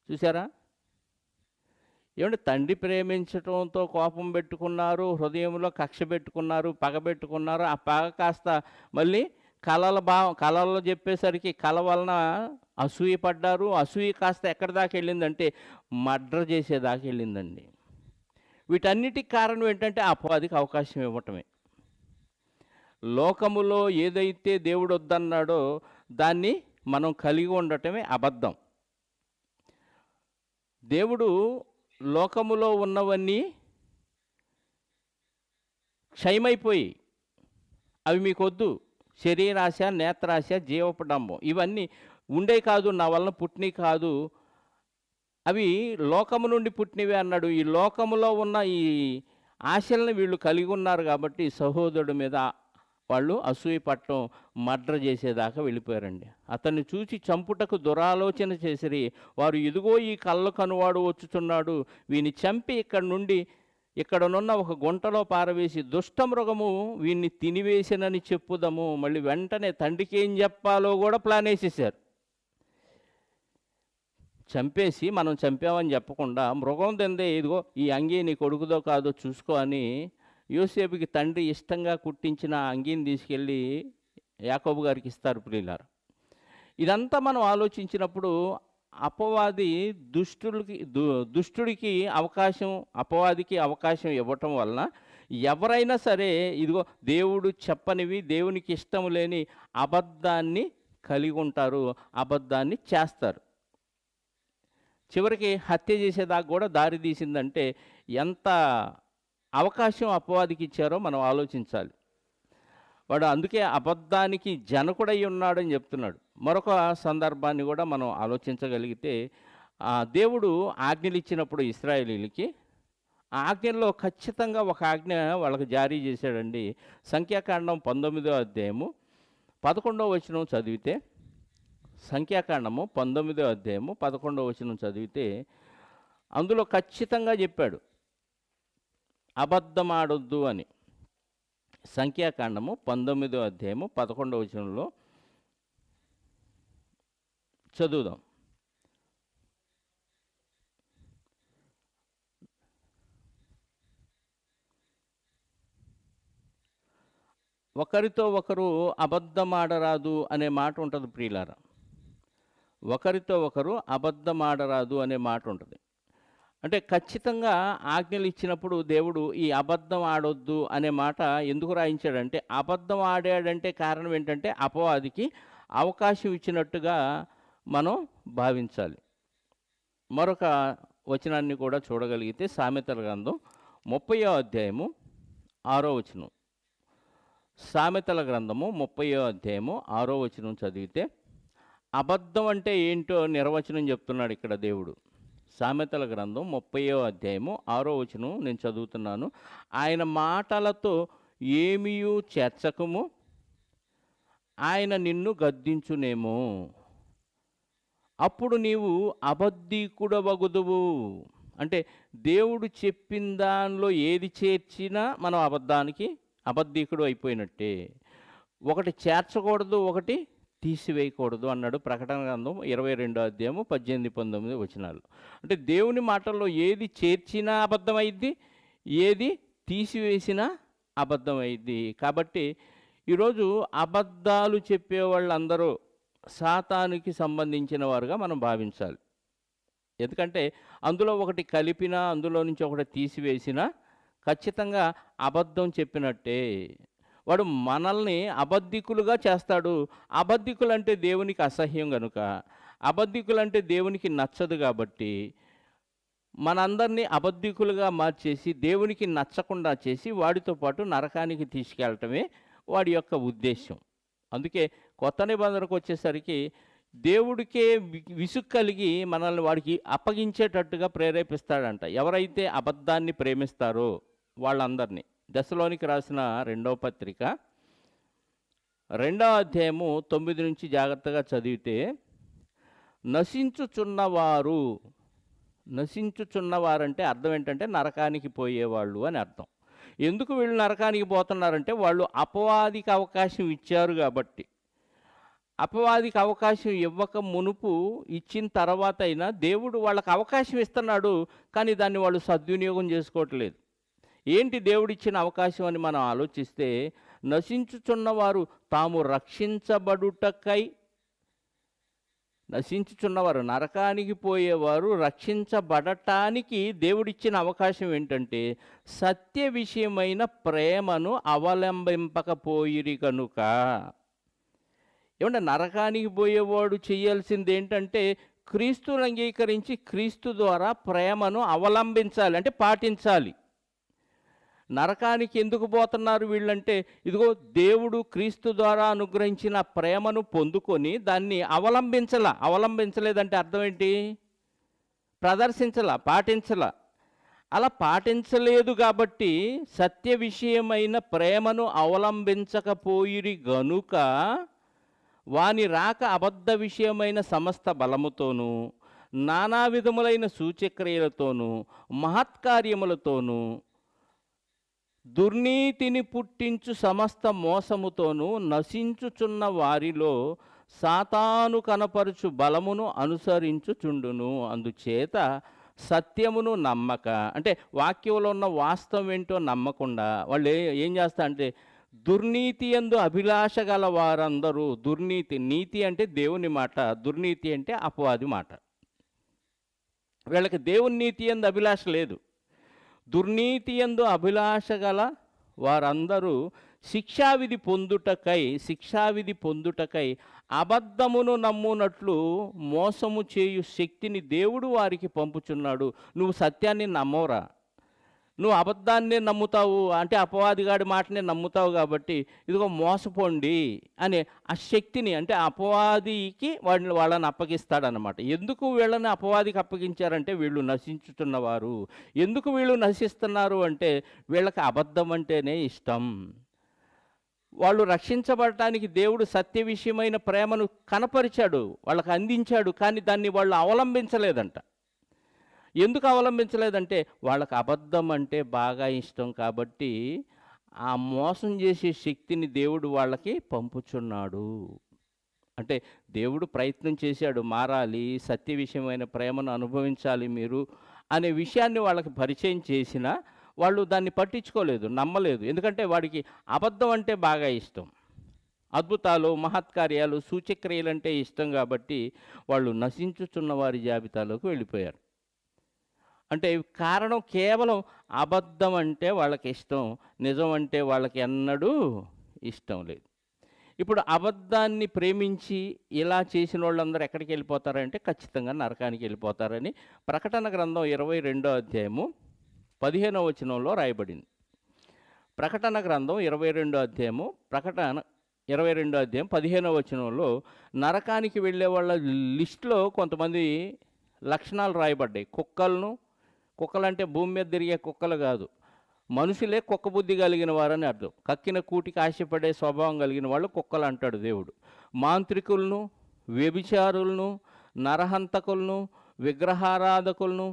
చూసారా? ఏమంటే తండ్రి ప్రేమించటంతో కోపం పెట్టుకున్నారు, హృదయంలో కక్ష పెట్టుకున్నారు, పగ పెట్టుకున్నారు. ఆ పగ కాస్త మళ్ళీ కళల్లో చెప్పేసరికి కళ వలన అసూయ పడ్డారు. అసూయ కాస్త ఎక్కడి దాకా వెళ్ళిందంటే మర్డర్ చేసేదాకా వెళ్ళిందండి. వీటన్నిటికి కారణం ఏంటంటే అపవాదికి అవకాశం ఇవ్వటమే. లోకములో ఏదైతే దేవుడు వద్దన్నాడో దాన్ని మనం కలిగి ఉండటమే అబద్ధం. దేవుడు లోకములో ఉన్నవన్నీ క్షయమైపోయి, అవి మీకొద్దు, శరీరాశ, నేత్రాశ, జీవపడంబం ఇవన్నీ ఉండే కాదు, నా వలన పుట్టినవి కాదు, అవి లోకము నుండి పుట్టినవి అన్నాడు. ఈ లోకములో ఉన్న ఈ ఆశలను వీళ్ళు కలిగి ఉన్నారు కాబట్టి సహోదరుడి మీద వాళ్ళు అసూయ పట్టడం, మర్డర్ చేసేదాకా వెళ్ళిపోయారండి. అతన్ని చూసి చంపుటకు దురాలోచన చేసిరి. వారు, ఇదిగో ఈ కళ్ళ కనువాడు వచ్చుచున్నాడు, వీని చంపి ఇక్కడి నుండి ఇక్కడనున్న ఒక గుంటలో పారవేసి దుష్టమృగము వీడిని తినివేసినని చెప్పుదాము. మళ్ళీ వెంటనే తండ్రికి ఏం చెప్పాలో కూడా ప్లాన్ వేసేసారు. చంపేసి మనం చంపామని చెప్పకుండా మృగం తిందే, ఇదిగో ఈ అంగీ నీ కొడుకుదో కాదో చూసుకో అని యోసేపుకి తండ్రి ఇష్టంగా కుట్టించిన అంగీని తీసుకెళ్ళి యాకోబు గారికి ఇస్తారు ప్రియులారా. ఇదంతా మనం ఆలోచించినప్పుడు అపవాది దుష్టుడికి అపవాదికి అవకాశం ఇవ్వటం వలన ఎవరైనా సరే ఇదిగో దేవుడు చెప్పనివి, దేవునికి ఇష్టం లేని అబద్ధాన్ని కలిగి ఉంటారు, అబద్ధాన్ని చేస్తారు. చివరికి హత్య చేసేదాకా కూడా దారి తీసిందంటే ఎంత అవకాశం అపవాదికి ఇచ్చారో మనం ఆలోచించాలి. వాడు అందుకే అబద్ధానికి జనకుడై ఉన్నాడని చెప్తున్నాడు. మరొక సందర్భాన్ని కూడా మనం ఆలోచించగలిగితే, దేవుడు ఆజ్ఞలు ఇచ్చినప్పుడు ఇశ్రాయేలీలకి ఆ ఆజ్ఞల్లో ఖచ్చితంగా ఒక ఆజ్ఞ వాళ్ళకి జారీ చేశాడండి. సంఖ్యాకాండం 19వ అధ్యాయము 11వ వచనం చదివితే, సంఖ్యాకాండము 19వ అధ్యాయము 11వ వచనం చదివితే అందులో ఖచ్చితంగా చెప్పాడు అబద్ధమాడొద్దు అని. సంఖ్యాకాండము 19వ అధ్యాయము 11వ వచనంలో చదువుదాం. ఒకరితో ఒకరు అబద్ధమాడరాదు అనే మాట ఉంటుంది ప్రియులారా. ఒకరితో ఒకరు అబద్ధమాడరాదు అనే మాట ఉంటుంది. అంటే ఖచ్చితంగా ఆజ్ఞలు ఇచ్చినప్పుడు దేవుడు ఈ అబద్ధం ఆడొద్దు అనే మాట ఎందుకు రాయించాడంటే, అబద్ధం ఆడాడంటే కారణం ఏంటంటే అపవాదికి అవకాశం ఇచ్చినట్టుగా మనం భావించాలి. మరొక వచనాన్ని కూడా చూడగలిగితే సామెతల గ్రంథం 30వ అధ్యాయము 6వ వచనం. సామెతల గ్రంథము 30వ అధ్యాయము 6వ వచనం చదివితే అబద్ధం అంటే ఏంటో నిర్వచనం చెప్తున్నాడు ఇక్కడ దేవుడు. సామెతల గ్రంథం 30వ అధ్యాయము 6వ వచనం నేను చదువుతున్నాను. ఆయన మాటలతో ఏమీయూ చేర్చకము, ఆయన నిన్ను గద్దించునేమో, అప్పుడు నీవు అబద్ధీకుడవగుదువు. అంటే దేవుడు చెప్పిన దానిలో ఏది చేర్చినా మనం అబద్ధీకుడు అయిపోయినట్టే. ఒకటి చేర్చకూడదు, ఒకటి తీసివేయకూడదు అన్నాడు ప్రకటన గ్రంథం 22వ అధ్యాయము 18-19 వచనాలు. అంటే దేవుని మాటల్లో ఏది చేర్చినా అబద్ధమైద్ది, ఏది తీసివేసినా అబద్ధమైద్ది. కాబట్టి ఈరోజు అబద్ధాలు చెప్పేవాళ్ళందరూ సాతానుకి సంబంధించిన వారుగా మనం భావించాలి. ఎందుకంటే అందులో ఒకటి కలిపినా, అందులో నుంచి ఒకటి తీసివేసినా ఖచ్చితంగా అబద్ధం చెప్పినట్టే. వాడు మనల్ని అబద్ధికులుగా చేస్తాడు. అబద్ధికులంటే దేవునికి అసహ్యం కనుక, అబద్ధికులంటే దేవునికి నచ్చదు కాబట్టి మనందరినీ అబద్ధికులుగా మార్చేసి దేవునికి నచ్చకుండా చేసి వాడితో పాటు నరకానికి తీసుకెళ్ళటమే వాడి యొక్క ఉద్దేశం. అందుకే కొత్త నిబంధనకు వచ్చేసరికి దేవుడికే విసుగు కలిగి మనల్ని వాడికి అప్పగించేటట్టుగా ప్రేరేపిస్తాడంట. ఎవరైతే అబద్ధాన్ని ప్రేమిస్తారో వాళ్ళందరినీ. దశలోనికి రాసిన 2వ పత్రిక 2వ అధ్యాయము 9 నుంచి జాగ్రత్తగా చదివితే, నశించుచున్నవారంటే అర్థం ఏంటంటే నరకానికి పోయేవాళ్ళు అని అర్థం. ఎందుకు వీళ్ళు నరకానికి పోతున్నారంటే వాళ్ళు అపవాదికి అవకాశం ఇచ్చారు కాబట్టి. అపవాదికి అవకాశం ఇవ్వక మునుపు ఇచ్చిన తర్వాత అయినా దేవుడు వాళ్ళకి అవకాశం ఇస్తున్నాడు, కానీ దాన్ని వాళ్ళు సద్వినియోగం చేసుకోవట్లేదు. ఏంటి దేవుడిచ్చిన అవకాశం అని మనం ఆలోచిస్తే, నశించుచున్నవారు తాము రక్షించబడుటకై, నశించుచున్నవారు నరకానికి పోయేవారు రక్షించబడటానికి దేవుడిచ్చిన అవకాశం ఏంటంటే సత్య విషయమైన ప్రేమను అవలంబింపకపోయిరి కనుక. ఏమంటే నరకానికి పోయేవాడు చేయాల్సింది ఏంటంటే క్రీస్తును అంగీకరించి క్రీస్తు ద్వారా ప్రేమను అవలంబించాలి, అంటే పాటించాలి. నరకానికి ఎందుకు పోతున్నారు వీళ్ళంటే, ఇదిగో దేవుడు క్రీస్తు ద్వారా అనుగ్రహించిన ప్రేమను పొందుకొని దాన్ని అవలంబించలేదంటే అర్థం ఏంటి? పాటించలా. అలా పాటించలేదు కాబట్టి సత్య విషయమైన ప్రేమను అవలంబించకపోయిరి గనుక వాని రాక అబద్ధ విషయమైన సమస్త బలముతోనూ నానా విధములైన సూచక్రియలతోనూ మహత్కార్యములతోనూ దుర్నీతిని పుట్టించు సమస్త మోసముతోనూ నశించుచున్న వారిలో సాతాను కనపరుచు బలమును అనుసరించుచుండును. అందుచేత సత్యమును నమ్మక, అంటే వాక్యంలో ఉన్న వాస్తవం ఏంటో నమ్మకుండా వాళ్ళు ఏం చేస్తారంటే దుర్నీతి యందు అభిలాష గల వారందరూ, దుర్నీతి, నీతి అంటే దేవుని మాట, దుర్నీతి అంటే అపవాది మాట. వీళ్ళకి దేవుని నీతి యందు అభిలాష లేదు. దుర్నీతి యందు అభిలాష గల వారందరూ శిక్షావిధి పొందుటకై అబద్ధమును నమ్మునట్లు మోసము చేయు శక్తిని దేవుడు వారికి పంపుచున్నాడు. నువ్వు సత్యాన్ని నమ్మవురా, నువ్వు అబద్ధాన్నే నమ్ముతావు, అంటే అపవాదిగాడి మాటనే నమ్ముతావు కాబట్టి ఇదిగో మోసపోండి అనే ఆ శక్తిని, అంటే అపవాదికి వాళ్ళని అప్పగిస్తాడనమాట. ఎందుకు వీళ్ళని అపవాదికి అప్పగించారంటే వీళ్ళు నశించుతున్నవారు. ఎందుకు వీళ్ళు నశిస్తున్నారు అంటే వీళ్ళకి అబద్ధం అంటేనే ఇష్టం. వాళ్ళు రక్షించబడటానికి దేవుడు సత్య విషయమైన ప్రేమను కనపరిచాడు, వాళ్ళకి అందించాడు, కానీ దాన్ని వాళ్ళు అవలంబించలేదంట. ఎందుకు అవలంబించలేదంటే వాళ్ళకి అబద్ధం అంటే బాగా ఇష్టం కాబట్టి ఆ మోసం చేసే శక్తిని దేవుడు వాళ్ళకి పంపుచున్నాడు. అంటే దేవుడు ప్రయత్నం చేశాడు, మారాలి, సత్య విషయమైన ప్రేమను అనుభవించాలి మీరు అనే విషయాన్ని వాళ్ళకి పరిచయం చేసినా వాళ్ళు దాన్ని పట్టించుకోలేదు, నమ్మలేదు. ఎందుకంటే వాడికి అబద్ధం అంటే బాగా ఇష్టం, అద్భుతాలు, మహత్కార్యాలు, సూచక్రియలు అంటే ఇష్టం కాబట్టి వాళ్ళు నశించుచున్న వారి జాబితాలోకి వెళ్ళిపోయారు. అంటే కారణం కేవలం అబద్ధం అంటే వాళ్ళకి ఇష్టం, నిజం అంటే వాళ్ళకి ఎన్నడూ ఇష్టం లేదు. ఇప్పుడు అబద్ధాన్ని ప్రేమించి ఇలా చేసిన వాళ్ళందరూ ఎక్కడికి వెళ్ళిపోతారంటే ఖచ్చితంగా నరకానికి వెళ్ళిపోతారని ప్రకటన గ్రంథం 22వ అధ్యాయము 15వ వచనంలో రాయబడింది. ప్రకటన గ్రంథం 22వ అధ్యాయము 15వ వచనంలో నరకానికి వెళ్ళే వాళ్ళ లిస్టులో కొంతమంది లక్షణాలు రాయబడ్డాయి. కుక్కలంటే భూమి మీద తిరిగే కుక్కలు కాదు, మనుషులే కుక్క బుద్ధి కలిగిన వారని అర్థం. కక్కిన కూటికి ఆశపడే స్వభావం కలిగిన వాళ్ళు కుక్కలు అంటాడు దేవుడు. మాంత్రికులను, వ్యభిచారులను, నరహంతకులను, విగ్రహారాధకులను,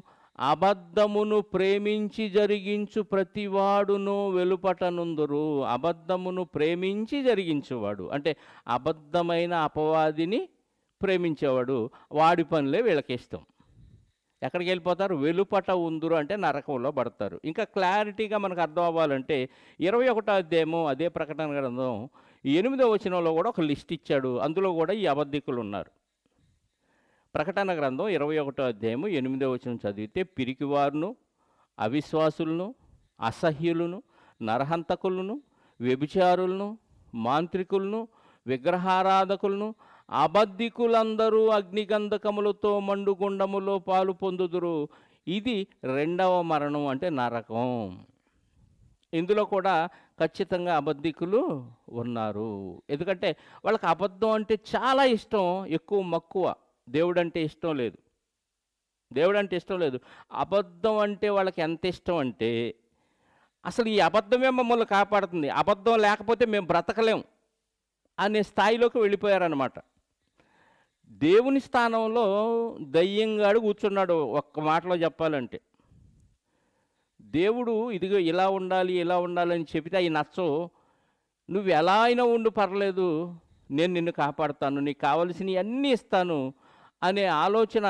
అబద్ధమును ప్రేమించి జరిగించు ప్రతివాడును వెలుపటనుందురు. అబద్ధమును ప్రేమించి జరిగించేవాడు అంటే అబద్ధమైన అపవాదిని ప్రేమించేవాడు, వాడి పనులే వీళ్ళకి ఇష్టం. ఎక్కడికి వెళ్ళిపోతారు? వెలుపట ఉందురు అంటే నరకంలో పడతారు. ఇంకా క్లారిటీగా మనకు అర్థం అవ్వాలంటే 21వ అధ్యాయము అదే ప్రకటన గ్రంథం 8వ వచనంలో కూడా ఒక లిస్ట్ ఇచ్చాడు, అందులో కూడా ఈ అబద్ధికులు ఉన్నారు. ప్రకటన గ్రంథం 21వ అధ్యాయము 8వ వచనం చదివితే పిరికివారును, అవిశ్వాసులను, అసహ్యులను, నరహంతకులను, వ్యభిచారులను, మాంత్రికులను, విగ్రహారాధకులను, అబద్ధికులందరూ అగ్నిగంధకములతో మండుగుండములో పాలు పొందుదురు. ఇది రెండవ మరణం అంటే నరకం. ఇందులో కూడా ఖచ్చితంగా అబద్ధికులు ఉన్నారు. ఎందుకంటే వాళ్ళకి అబద్ధం అంటే చాలా ఇష్టం, ఎక్కువ మక్కువ. దేవుడు అంటే ఇష్టం లేదు. అబద్ధం అంటే వాళ్ళకి ఎంత ఇష్టం అంటే అసలు ఈ అబద్ధమే మమ్మల్ని కాపాడుతుంది, అబద్ధం లేకపోతే మేము బ్రతకలేం అనే స్థాయిలోకి వెళ్ళిపోయారనమాట. దేవుని స్థానంలో దయ్యంగాడు కూర్చున్నాడు. ఒక్క మాటలో చెప్పాలంటే దేవుడు ఇదిగో ఇలా ఉండాలని చెబితే అవి నచ్చవు. నువ్వు ఎలా అయినా ఉండు పర్లేదు, నేను నిన్ను కాపాడుతాను, నీకు కావలసినవి అన్నీ ఇస్తాను అనే ఆలోచన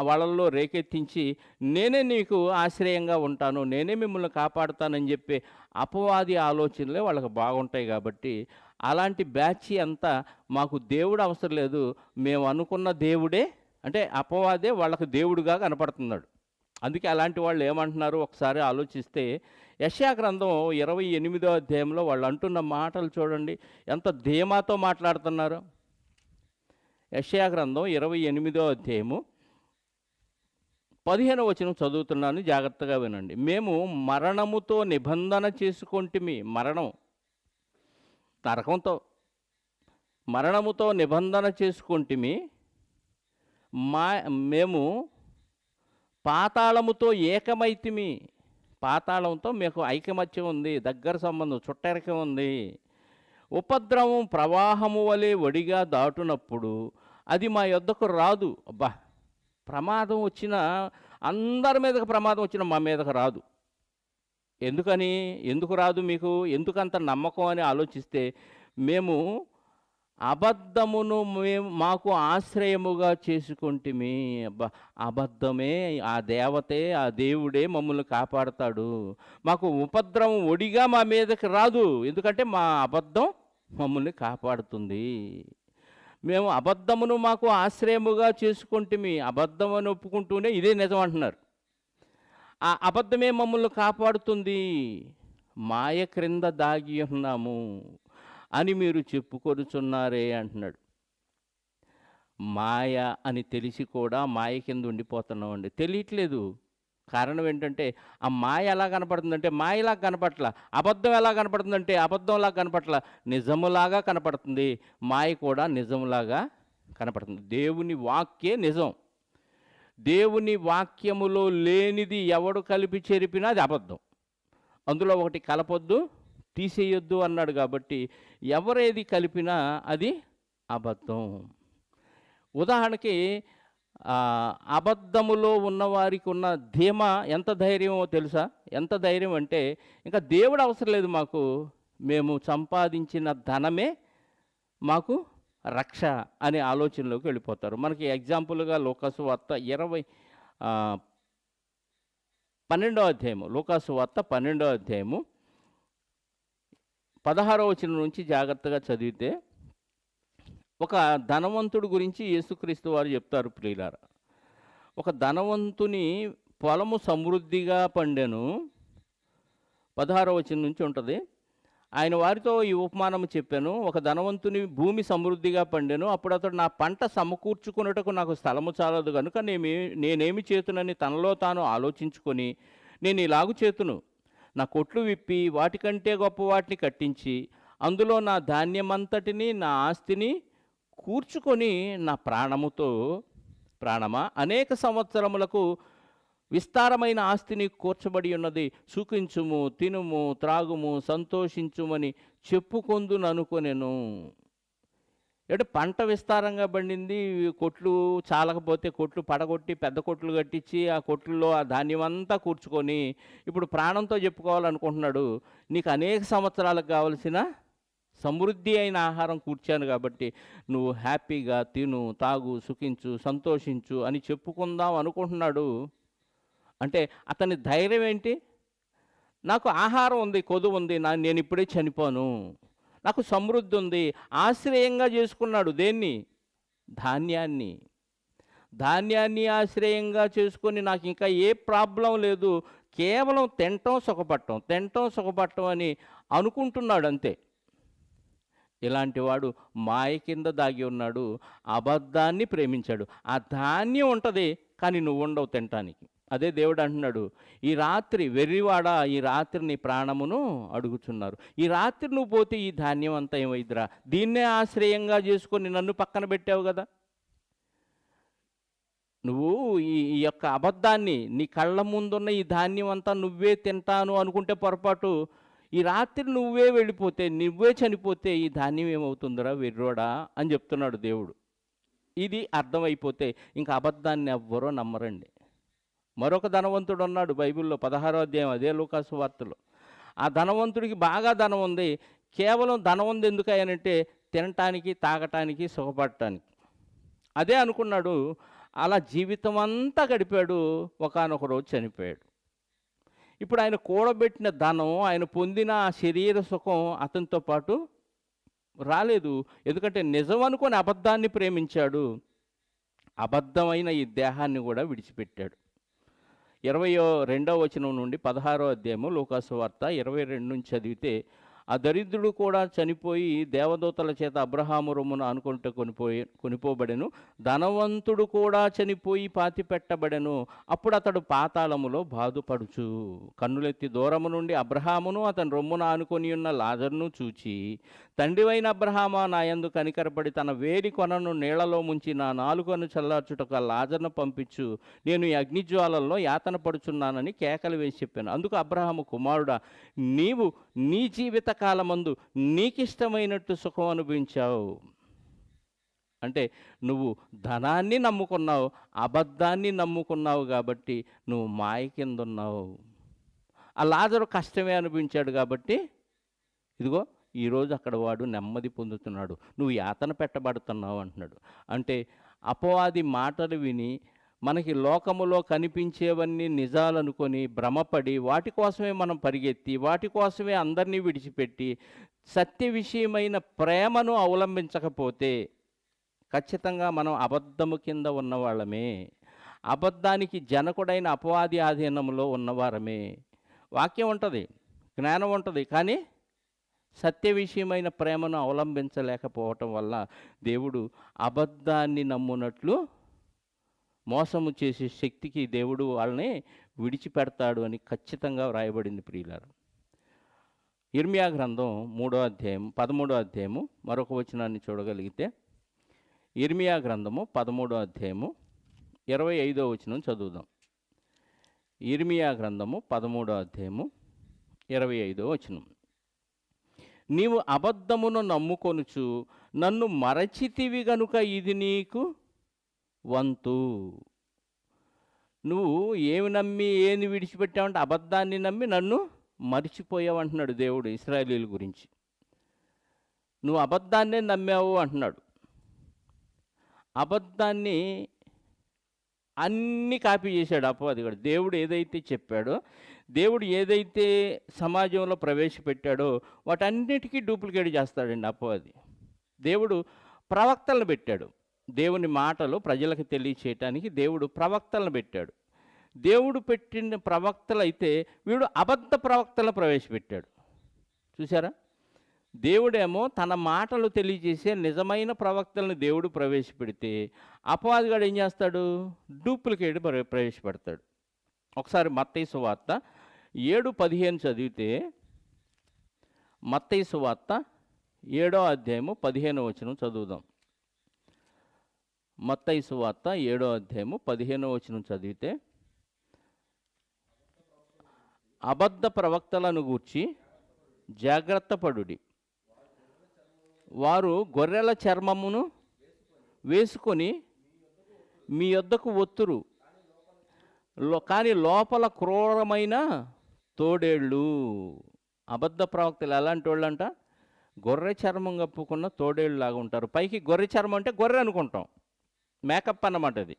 వాళ్ళల్లో రేకెత్తించి నేనే నీకు ఆశ్రయంగా ఉంటాను, నేనే మిమ్మల్ని కాపాడుతానని చెప్పే అపవాది ఆలోచనలే వాళ్ళకి బాగుంటాయి. కాబట్టి అలాంటి బ్యాచ్ అంతా మాకు దేవుడు అవసరం లేదు, మేము అనుకున్న దేవుడే, అంటే అపవాదే వాళ్ళకు దేవుడుగా కనపడుతున్నాడు. అందుకే అలాంటి వాళ్ళు ఏమంటున్నారు ఒకసారి ఆలోచిస్తే యెషయా గ్రంథం 28వ అధ్యాయంలో వాళ్ళు అంటున్న మాటలు చూడండి, ఎంత ధీమాతో మాట్లాడుతున్నారు. యెషయా గ్రంథం 28వ అధ్యాయము 15వ వచనం చదువుతున్నాను, జాగ్రత్తగా వినండి. మేము మరణముతో నిబంధన చేసుకొంటిమి, నరకంతో మరణముతో నిబంధన చేసుకొంటిమి, మేము పాతాళముతో ఏకమైతిమి. పాతాళంతో మీకు ఐకమత్యం ఉంది, దగ్గర సంబంధం, చుట్టరికం ఉంది. ఉపద్రవం ప్రవాహము వలె వడిగా దాటునప్పుడు అది మా యొద్దకు రాదు. అబ్బా, ప్రమాదం వచ్చినా, అందరి మీదకి ప్రమాదం వచ్చినా మా మీదకు రాదు. ఎందుకని? ఎందుకు రాదు మీకు? ఎందుకంత నమ్మకం అని ఆలోచిస్తే, మేము అబద్ధమును మాకు ఆశ్రయముగా చేసుకొంటిమి. అబ్బా! అబద్ధమే, ఆ దేవతే, ఆ దేవుడే మమ్మల్ని కాపాడతాడు. మాకు ఉపద్రవం ఒడిగా మా మీదకి రాదు. ఎందుకంటే మా అబద్ధం మమ్మల్ని కాపాడుతుంది. మేము అబద్ధమును మాకు ఆశ్రయముగా చేసుకొంటిమి. అబద్ధం అని ఒప్పుకుంటూనే ఇదే నిజం అంటున్నారు. ఆ అబద్ధమే మమ్మల్ని కాపాడుతుంది. మాయ క్రింద దాగి ఉన్నాము అని మీరు చెప్పుకొనుచున్నారే అంటున్నాడు. మాయ అని తెలిసి కూడా మాయ కింద ఉండిపోతున్నామండి. తెలియట్లేదు. కారణం ఏంటంటే, ఆ మాయ ఎలా కనపడుతుందంటే మాయలాగా కనపట్ల. అబద్ధం ఎలా కనపడుతుందంటే అబద్ధంలాగా కనపట్ల. నిజములాగా కనపడుతుంది. మాయ కూడా నిజములాగా కనపడుతుంది. దేవుని వాక్యే నిజం. దేవుని వాక్యములో లేనిది ఎవడు కలిపి చెరిపినా అది అబద్ధం. అందులో ఒకటి కలపొద్దు, తీసేయొద్దు అన్నాడు కాబట్టి ఎవరేది కలిపినా అది అబద్ధం. ఉదాహరణకి అబద్ధములో ఉన్నవారికి ఉన్న ధీమా ఎంత ధైర్యమో తెలుసా? ఎంత ధైర్యం అంటే, ఇంకా దేవుడు అవసరం లేదు మాకు, మేము సంపాదించిన ధనమే మాకు రక్ష అనే ఆలోచనలోకి వెళ్ళిపోతారు. మనకి ఎగ్జాంపుల్గా లూకాసు వార్త 12వ అధ్యాయము, లూకాసు వార్త 12వ అధ్యాయము 16వ వచనం నుంచి జాగ్రత్తగా చదివితే ఒక ధనవంతుడి గురించి యేసుక్రీస్తు వారు చెప్తారు ప్రియులారా. ఒక ధనవంతుని పొలము సమృద్ధిగా పండెను. 16వ వచనం నుంచి ఉంటుంది. ఆయన వారితో ఈ ఉపమానము చెప్పాను. ఒక ధనవంతుని భూమి సమృద్ధిగా పండెను. అప్పుడు అతడు, నా పంట సమకూర్చుకున్నటకు నాకు స్థలము చాలదు కనుక నేనేమి చేతునని తనలో తాను ఆలోచించుకొని, నేను ఇలాగు చేతును, నా కొట్లు విప్పి వాటికంటే గొప్ప వాటిని కట్టించి అందులో నా ధాన్యమంతటిని, నా ఆస్తిని కూర్చుకొని, నా ప్రాణమా అనేక సంవత్సరములకు విస్తారమైన ఆస్తిని కూర్చబడి ఉన్నది, సుఖించుము, తినుము, త్రాగుము, సంతోషించుమని చెప్పుకొందుననుకొనెను. అంటే పంట విస్తారంగా పండింది, కొట్లు చాలకపోతే కొట్లు పడగొట్టి పెద్ద కొట్లు కట్టించి ఆ కొట్లలో ఆ ధాన్యం అంతా కూర్చుకొని ఇప్పుడు ప్రాణంతో చెప్పుకోవాలనుకుంటున్నాడు, నీకు అనేక సంవత్సరాలకు కావలసిన సమృద్ధి అయిన ఆహారం కూర్చాను కాబట్టి నువ్వు హ్యాపీగా తిను, తాగు, సుఖించు, సంతోషించు అని చెప్పుకుందాం అనుకుంటున్నాడు. అంటే అతని ధైర్యం ఏంటి? నాకు ఆహారం ఉంది, కొదువు ఉంది, నేను ఇప్పుడే చనిపోను, నాకు సమృద్ధి ఉంది. ఆశ్రయంగా చేసుకున్నాడు దేన్ని? ధాన్యాన్ని ఆశ్రయంగా చేసుకొని నాకు ఇంకా ఏ ప్రాబ్లం లేదు, కేవలం తినటం సుఖపడటం అని అనుకుంటున్నాడు అంతే. ఇలాంటి వాడు మాయ కింద దాగి ఉన్నాడు. అబద్ధాన్ని ప్రేమించాడు. ఆ ధాన్యం ఉంటుంది కానీ నువ్వు ఉండవు తినటానికి. అదే దేవుడు అంటున్నాడు, ఈ రాత్రి వెర్రివాడా, ఈ రాత్రి నీ ప్రాణమును అడుగుచున్నారు. ఈ రాత్రి నువ్వు పోతే ఈ ధాన్యం అంతా ఏమైద్దిరా? దీన్నే ఆశ్రయంగా చేసుకొని నన్ను పక్కన పెట్టావు కదా. నువ్వు ఈ యొక్క అబద్ధాన్ని, నీ కళ్ళ ముందున్న ఈ ధాన్యం అంతా నువ్వే తింటాను అనుకుంటే పొరపాటు. ఈ రాత్రి నువ్వే వెళ్ళిపోతే, నువ్వే చనిపోతే ఈ ధాన్యం ఏమవుతుందిరా వెర్రోడా అని చెప్తున్నాడు దేవుడు. ఇది అర్థమైపోతే ఇంకా అబద్ధాన్ని ఎవ్వరూ నమ్మరండి. మరొక ధనవంతుడు ఉన్నాడు బైబిల్లో, 16వ అధ్యాయం అదే లూకాసు వార్తలో. ఆ ధనవంతుడికి బాగా ధనం ఉంది. కేవలం ధనం ఉంది ఎందుకయ్యానంటే తినటానికి, తాగటానికి, సుఖపడటానికి. అదే అనుకున్నాడు. అలా జీవితం అంతా గడిపాడు. ఒకానొక రోజు చనిపోయాడు. ఇప్పుడు ఆయన కూడబెట్టిన ధనం, ఆయన పొందిన ఆ శరీర సుఖం అతనితో పాటు రాలేదు. ఎందుకంటే నిజం అనుకొని అబద్ధాన్ని ప్రేమించాడు. అబద్ధమైన ఈ దేహాన్ని కూడా విడిచిపెట్టాడు. 22వ వచనం నుండి 16వ అధ్యాయము లూకాసు వార్త 22 నుంచి చదివితే, ఆ దరిద్రుడు కూడా చనిపోయి దేవదూతల చేత అబ్రహాము రొమ్మున అనుకుంటే కొనిపోబడెను. ధనవంతుడు కూడా చనిపోయి పాతిపెట్టబడెను. అప్పుడు అతడు పాతాళములో బాధపడుచు కన్నులెత్తి దూరము నుండి అబ్రహామును అతని రొమ్మున ఆనుకొని ఉన్న లాజరును చూచి, తండ్రివైన అబ్రహామా, నా యందు కనికరపడి తన వేలి కొనను నీళ్లలో ముంచి నా నాలుకను చల్లార్చుటకు ఆ లాజరును పంపించు, నేను ఈ అగ్నిజ్వాలల్లో యాతన పడుచున్నానని కేకలు వేసి చెప్పాను. అందుకు అబ్రహాము, కుమారుడా, నీవు నీ జీవిత కాలమందు నీకిష్టమైనట్టు సుఖం అనుభవించావు. అంటే నువ్వు ధనాన్ని నమ్ముకున్నావు, అబద్ధాన్ని నమ్ముకున్నావు కాబట్టి నువ్వు మాయ కింద ఉన్నావు. ఆ లాజరు కష్టమే అనిపించాడు కాబట్టి ఇదిగో ఈరోజు అక్కడ వాడు నెమ్మది పొందుతున్నాడు, నువ్వు యాతన పెట్టబడుతున్నావు అంటున్నాడు. అంటే అపవాది మాటలు విని మనకి లోకములో కనిపించేవన్నీ నిజాలనుకొని భ్రమపడి వాటి కోసమే మనం పరిగెత్తి వాటి కోసమే అందరినీ విడిచిపెట్టి సత్య విషయమైన ప్రేమను అవలంబించకపోతే ఖచ్చితంగా మనం అబద్ధము కింద ఉన్నవాళ్ళమే, అబద్ధానికి జనకుడైన అపవాది ఆధీనంలో ఉన్నవారమే. వాక్యం ఉంటుంది, జ్ఞానం ఉంటుంది, కానీ సత్య విషయమైన ప్రేమను అవలంబించలేకపోవటం వల్ల దేవుడు అబద్ధాన్ని నమ్మునట్లు మోసము చేసే శక్తికి దేవుడు వాళ్ళని విడిచిపెడతాడు అని ఖచ్చితంగా వ్రాయబడింది ప్రియులారా. ఇర్మియా గ్రంథం 3వ అధ్యాయం 13వ అధ్యాయము మరొక వచనాన్ని చూడగలిగితే, ఇర్మియా గ్రంథము 13వ అధ్యాయము 25వ వచనం చదువుదాం. ఇర్మియా గ్రంథము 13వ అధ్యాయము 25వ వచనం. నీవు అబద్ధమును నమ్ముకొనుచు నన్ను మరచితివి గనుక ఇది నీకు వంతు. నువ్వు ఏమి నమ్మి ఏమి విడిచిపెట్టావంటే అబద్ధాన్ని నమ్మి నన్ను మరిచిపోయావు అంటున్నాడు దేవుడు ఇశ్రాయేలీయుల గురించి. నువ్వు అబద్ధాన్నే నమ్మావు అంటున్నాడు. అబద్ధాన్ని అన్నీ కాపీ చేశాడు అపవాది కూడా. దేవుడు ఏదైతే చెప్పాడో, దేవుడు ఏదైతే సమాజంలో ప్రవేశపెట్టాడో వాటన్నిటికీ డూప్లికేట్ చేస్తాడండి అపవాది. దేవుడు ప్రవక్తలను పెట్టాడు, దేవుని మాటలు ప్రజలకు తెలియచేయటానికి దేవుడు ప్రవక్తలను పెట్టాడు. దేవుడు పెట్టిన ప్రవక్తలు అయితే వీడు అబద్ధ ప్రవక్తలను ప్రవేశపెట్టాడు. చూసారా? దేవుడేమో తన మాటలు తెలియజేసే నిజమైన ప్రవక్తలను దేవుడు ప్రవేశపెడితే అపవాదిగాడు ఏం చేస్తాడు? డూప్లికేట్ ప్రవేశపెడతాడు. ఒకసారి మత్తయి సువార్త 7:15 చదివితే, మత్తయి సువార్త 7వ అధ్యాయము 15వ వచనం చదువుదాం. మత్తయి సువార్త 7వ అధ్యాయము 15వ వచనం చదివితే, అబద్ధ ప్రవక్తలను గూర్చి జాగ్రత్త పడుడి, వారు గొర్రెల చర్మమును వేసుకొని మీ యొద్దకు ఒత్తురు, కానీ లోపల క్రూరమైన తోడేళ్ళు. అబద్ధ ప్రవక్తలు ఎలాంటి వాళ్ళు అంట? గొర్రె చర్మం కప్పుకున్న తోడేళ్ళు లాగా ఉంటారు. పైకి గొర్రె చర్మం అంటే గొర్రె అనుకుంటాం, మేకప్ అన్నమాట అది.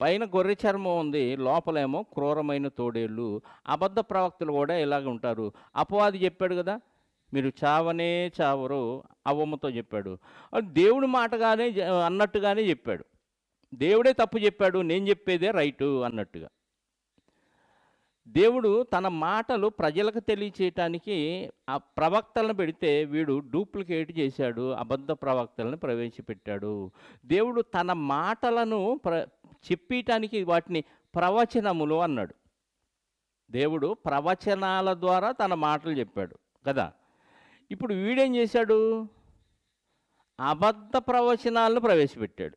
పైన గొర్రె చర్మం ఉంది, లోపలేమో క్రూరమైన తోడేళ్ళు. అబద్ధ ప్రవక్తలు కూడా ఇలాగ ఉంటారు. అపవాది చెప్పాడు కదా, మీరు చావనే చావరు, అవ్వమ్మతో చెప్పాడు. దేవుడి మాటగానే అన్నట్టుగానే చెప్పాడు. దేవుడే తప్పు చెప్పాడు, నేను చెప్పేదే రైటు అన్నట్టుగా. దేవుడు తన మాటలు ప్రజలకు తెలియచేయటానికి ఆ ప్రవక్తలను పెడితే వీడు డూప్లికేట్ చేశాడు, అబద్ధ ప్రవక్తలను ప్రవేశపెట్టాడు. దేవుడు తన మాటలను చెప్పటానికి వాటిని ప్రవచనములు అన్నాడు. దేవుడు ప్రవచనాల ద్వారా తన మాటలు చెప్పాడు కదా. ఇప్పుడు వీడేం చేశాడు? అబద్ధ ప్రవచనాలను ప్రవేశపెట్టాడు.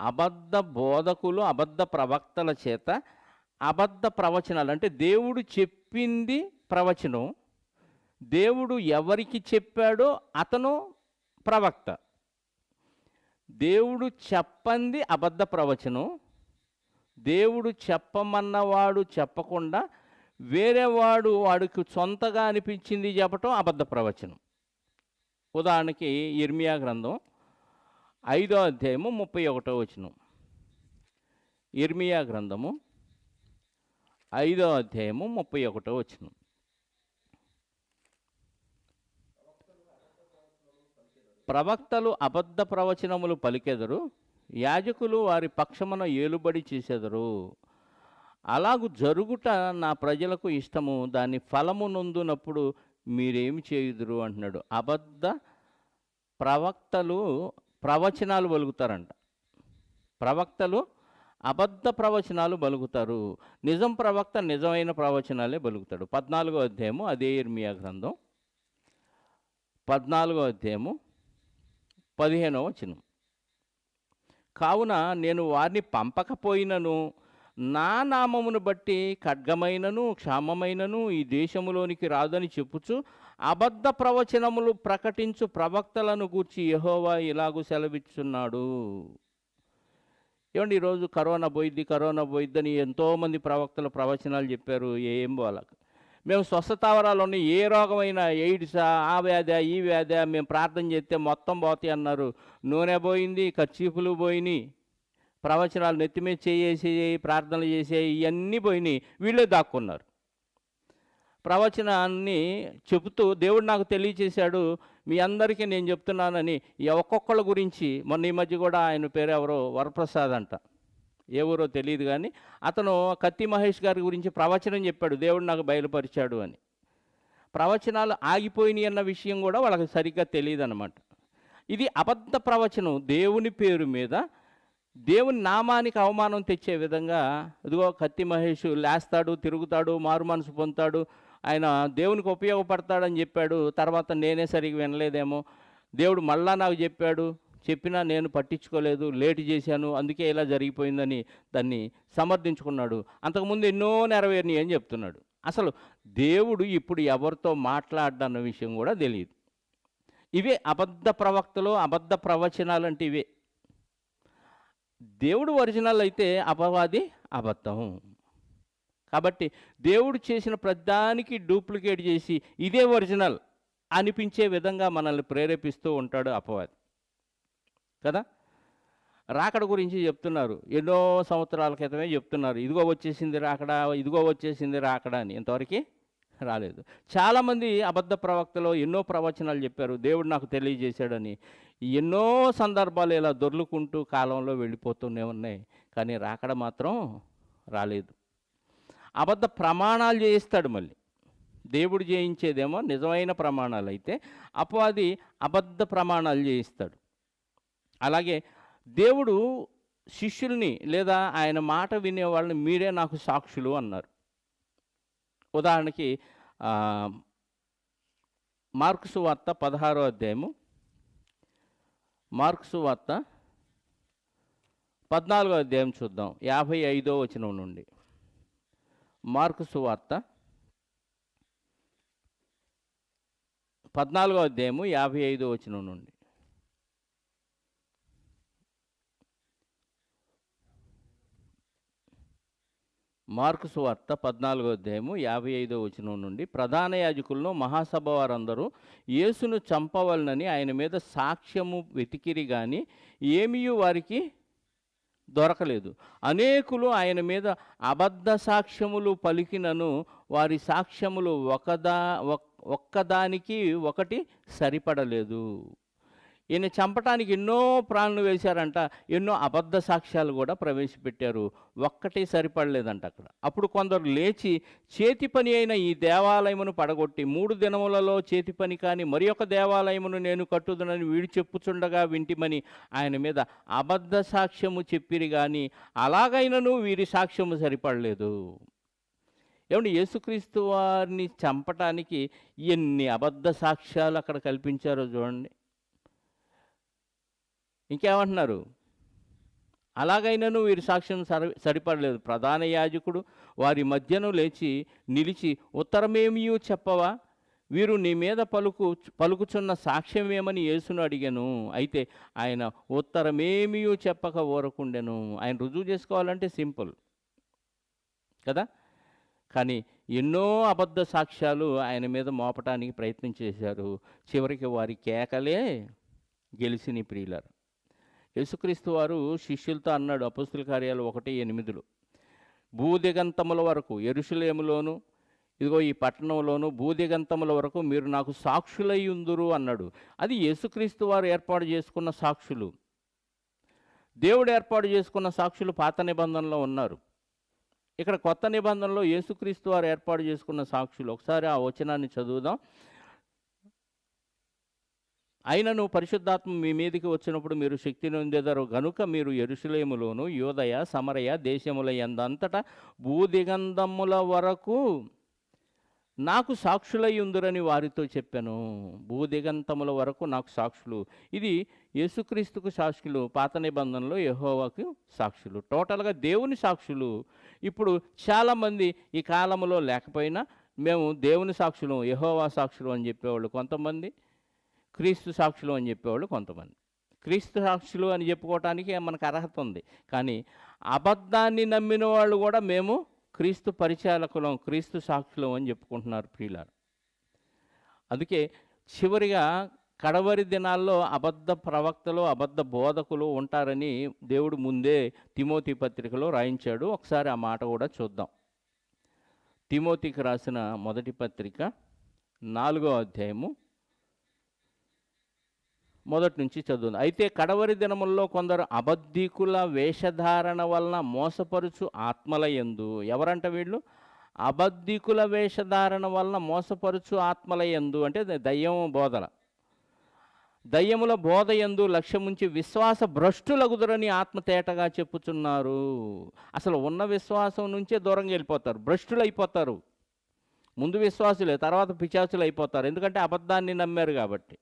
అబద్ధ బోధకులు, అబద్ధ ప్రవక్తల చేత అబద్ధ ప్రవచనాలు, అంటే దేవుడు చెప్పింది ప్రవచనం, దేవుడు ఎవరికి చెప్పాడో అతను ప్రవక్త. దేవుడు చెప్పంది అబద్ధ ప్రవచనం, దేవుడు చెప్పమన్నవాడు చెప్పకుండా వేరేవాడు వాడికి సొంతగా అనిపించింది చెప్పటం అబద్ధ ప్రవచనం. ఉదాహరణకి ఇర్మియా గ్రంథం 5వ అధ్యాయము 31వ వచనం. ఇర్మియా గ్రంథము 5వ అధ్యాయము 31వ వచనం. ప్రవక్తలు అబద్ధ ప్రవచనములు పలికెదరు, యాజకులు వారి పక్షమున ఏలుబడి చేసెదరు. అలాగు జరుగుట నా ప్రజలకు ఇష్టము, దాని ఫలము నొందునప్పుడు మీరేమి చేయుదురు అంటున్నాడు. అబద్ధ ప్రవక్తలు ప్రవచనాలు పలుకుతారంట. ప్రవక్తలు అబద్ధ ప్రవచనాలు పలుకుతారు, నిజం ప్రవక్త నిజమైన ప్రవచనాలే పలుకుతాడు. 14వ అధ్యాయము అదే ఇర్మియా గ్రంథం 14వ అధ్యాయము 15వ వచనం. కావున నేను వారిని పంపకపోయినను నా నామమును బట్టి ఖడ్గమైనను క్షామమైనను ఈ దేశములోనికి రాదని చెప్పుచు అబద్ధ ప్రవచనములు ప్రకటించు ప్రవక్తలను గూర్చి యెహోవా ఇలాగు సెలవిచ్చున్నాడు. ఏమండి ఈరోజు కరోనా పోయిద్దని ఎంతోమంది ప్రవక్తలు ప్రవచనాలు చెప్పారు, ఏం పోలకు. మేము స్వస్థతావరాలు ఏ రోగమైనా, ఎయిడ్సా, ఆ వ్యాధి ఈ వ్యాధి, మేము ప్రార్థన చేస్తే మొత్తం పోతాయి అన్నారు. నూనె పోయింది, కర్చీఫులు పోయినాయి, ప్రవచనాలు నెత్తిమీద చేసి ప్రార్థనలు చేసే ఇవన్నీ పోయినాయి. వీళ్ళే దాక్కున్నారు. ప్రవచనాన్ని చెబుతూ దేవుడు నాకు తెలియచేశాడు, మీ అందరికీ నేను చెప్తున్నానని. ఒక్కొక్కళ్ళ గురించి మొన్న ఈ మధ్య కూడా ఆయన పేరు ఎవరో వరప్రసాద్ అంట, ఏ ఊరో తెలియదు కానీ అతను కత్తి మహేష్ గారి గురించి ప్రవచనం చెప్పాడు, దేవుడు నాకు బయలుపరిచాడు అని. ప్రవచనాలు ఆగిపోయినాయి అన్న విషయం కూడా వాళ్ళకి సరిగ్గా తెలియదు అన్నమాట. ఇది అబద్ధ ప్రవచనం. దేవుని పేరు మీద దేవుని నామానికి అవమానం తెచ్చే విధంగా, ఇదిగో కత్తి మహేష్ లేస్తాడు, తిరుగుతాడు, మారు మనసు పొందుతాడు, ఆయన దేవునికి ఉపయోగపడతాడని చెప్పాడు. తర్వాత నేనే సరిగ్గా వినలేదేమో, దేవుడు మళ్ళా నాకు చెప్పినా నేను పట్టించుకోలేదు, లేటు చేశాను, అందుకే ఇలా జరిగిపోయిందని దాన్ని సమర్థించుకున్నాడు. అంతకుముందు ఎన్నో నెరవేరినాయి అని చెప్తున్నాడు. అసలు దేవుడు ఇప్పుడు ఎవరితో మాట్లాడన్న విషయం కూడా తెలియదు. ఇవే అబద్ధ ప్రవక్తలు, అబద్ధ ప్రవచనాలు అంటే ఇవే. దేవుడు ఒరిజినల్ అయితే అపవాది అబద్ధం. కాబట్టి దేవుడు చేసిన ప్రతిదానికి డూప్లికేట్ చేసి ఇదే ఒరిజినల్ అనిపించే విధంగా మనల్ని ప్రేరేపిస్తూ ఉంటాడు అపవాది కదా. రాకడ గురించి చెప్తున్నారు, ఎన్నో సంవత్సరాల క్రితమే చెప్తున్నారు, ఇదిగో వచ్చేసింది రాకడ, ఇదిగో వచ్చేసింది రాకడ అని. ఇంతవరకు రాలేదు. చాలామంది అబద్ధ ప్రవక్తలు ఎన్నో ప్రవచనాలు చెప్పారు, దేవుడు నాకు తెలియజేశాడని. ఎన్నో సందర్భాలు ఇలా దొర్లుకుంటూ కాలంలో వెళ్ళిపోతూనే ఉన్నాయి, కానీ రాకడ మాత్రం రాలేదు. అబద్ధ ప్రమాణాలు చేయిస్తాడు మళ్ళీ. దేవుడు చేయించేదేమో నిజమైన ప్రమాణాలు అయితే, అపవాది అబద్ధ ప్రమాణాలు చేయిస్తాడు. అలాగే దేవుడు శిష్యుల్ని లేదా ఆయన మాట వినే వాళ్ళని మీరే నాకు సాక్షులు అన్నారు. ఉదాహరణకి మార్కు సువార్త 16వ అధ్యాయము, మార్కు సువార్త 14వ అధ్యాయం చూద్దాం, 55వ వచనం నుండి. మార్కు సువార్త 14వ అధ్యాయము 55వ వచనం నుండి. మార్కు సువార్త 14వ అధ్యాయము 55వ వచనం నుండి. ప్రధాన యాజకులను మహాసభ వారందరూ యేసును చంపవలనని ఆయన మీద సాక్ష్యము వెతికిరి కానీ ఏమీ వారికి దొరకలేదు. అనేకులు ఆయన మీద అబద్ధ సాక్ష్యములు పలికినను వారి సాక్ష్యములు ఒక్కదానికి ఒకటి సరిపడలేదు. ఈయన చంపటానికి ఎన్నో ప్రాణులు వేశారంట, ఎన్నో అబద్ధ సాక్ష్యాలు కూడా ప్రవేశపెట్టారు, ఒక్కటే సరిపడలేదంట అక్కడ. అప్పుడు కొందరు లేచి చేతి పని అయిన ఈ దేవాలయమును పడగొట్టి 3 దినములలో చేతి పని కాని మరి ఒక దేవాలయమును నేను కట్టుదునని వీడు చెప్పుచుండగా వింటిమని ఆయన మీద అబద్ధ సాక్ష్యము చెప్పిరి కానీ అలాగైనను వీరి సాక్ష్యము సరిపడలేదు. ఏమంటే యేసుక్రీస్తు వారిని చంపటానికి ఎన్ని అబద్ధ సాక్ష్యాలు అక్కడ కల్పించారో చూడండి. ఇంకేమంటున్నారు, అలాగైనాను వీరి సాక్ష్యం సరిపడలేదు. ప్రధాన యాజకుడు వారి మధ్యను నిలిచి ఉత్తరమేమీ చెప్పవా, వీరు నీ మీద పలుకుచున్న సాక్ష్యమేమని యేసును అడిగాను. అయితే ఆయన ఉత్తరమేమీ చెప్పక ఊరకుండెను. ఆయన రుజువు చేసుకోవాలంటే సింపుల్ కదా, కానీ ఎన్నో అబద్ధ సాక్ష్యాలు ఆయన మీద మోపటానికి ప్రయత్నం చేశారు. చివరికి వారి కేకలే గెలిచిన ప్రియులారు. యేసుక్రీస్తు వారు శిష్యులతో అన్నాడు, అపోస్తుల కార్యాలు 1:8, భూదిగంతముల వరకు యెరూషలేములోను ఇదిగో ఈ పట్టణంలోను భూదిగంతముల వరకు మీరు నాకు సాక్షులై ఉందురు అన్నాడు. అది యేసుక్రీస్తు వారు ఏర్పాటు చేసుకున్న సాక్షులు. దేవుడు ఏర్పాటు చేసుకున్న సాక్షులు పాత నిబంధనలో ఉన్నారు. ఇక్కడ కొత్త నిబంధనలో యేసుక్రీస్తు వారు ఏర్పాటు చేసుకున్న సాక్షులు. ఒకసారి ఆ వచనాన్ని చదువుదాం. అయినను పరిశుద్ధాత్మ మీ మీదికి వచ్చినప్పుడు మీరు శక్తి నొందెదరు గనుక మీరు యెరూషలేములోను యూదయ సమరయ దేశముల యందంతటా భూదిగంధముల వరకు నాకు సాక్షులై ఉందురని వారితో చెప్పాను. భూదిగంతముల వరకు నాకు సాక్షులు. ఇది యేసుక్రీస్తుకు సాక్షులు, పాత నిబంధనలో యెహోవాకు సాక్షులు, టోటల్గా దేవుని సాక్షులు. ఇప్పుడు చాలామంది ఈ కాలంలో లేకపోయినా మేము దేవుని సాక్షులు, యెహోవా సాక్షులు అని చెప్పేవాళ్ళు కొంతమంది, క్రీస్తు సాక్షులు అని చెప్పేవాళ్ళు కొంతమంది. క్రీస్తు సాక్షులు అని చెప్పుకోవటానికి మనకు అర్హత ఉంది. కానీ అబద్ధాన్ని నమ్మిన వాళ్ళు కూడా మేము క్రీస్తు పరిచారకులం, క్రీస్తు సాక్షులం అని చెప్పుకుంటున్నారు ప్రియులారా. అందుకే చివరిగా కడవరి దినాల్లో అబద్ధ ప్రవక్తలు, అబద్ధ బోధకులు ఉంటారని దేవుడు ముందే తిమోతి పత్రికలో రాయించాడు. ఒకసారి ఆ మాట కూడా చూద్దాం. తిమోతికి రాసిన మొదటి పత్రిక 4వ అధ్యాయము మొదటి నుంచి చదువు. అయితే కడవరి దినముల్లో కొందరు అబద్ధికుల వేషధారణ వలన మోసపరుచు ఆత్మల యందు, ఎవరంట వీళ్ళు? అబద్ధికుల వేషధారణ వలన మోసపరుచు ఆత్మల యందు అంటే దయ్యముల బోధ యందు లక్ష్యముంచి విశ్వాస భ్రష్టులగుదురని ఆత్మ తేటగా చెప్పుచున్నారు. అసలు ఉన్న విశ్వాసం నుంచే దూరంగా వెళ్ళిపోతారు, భ్రష్టులు అయిపోతారు. ముందు విశ్వాసులే, తర్వాత పిశాచులు అయిపోతారు. ఎందుకంటే అబద్ధాన్ని నమ్మారు కాబట్టి.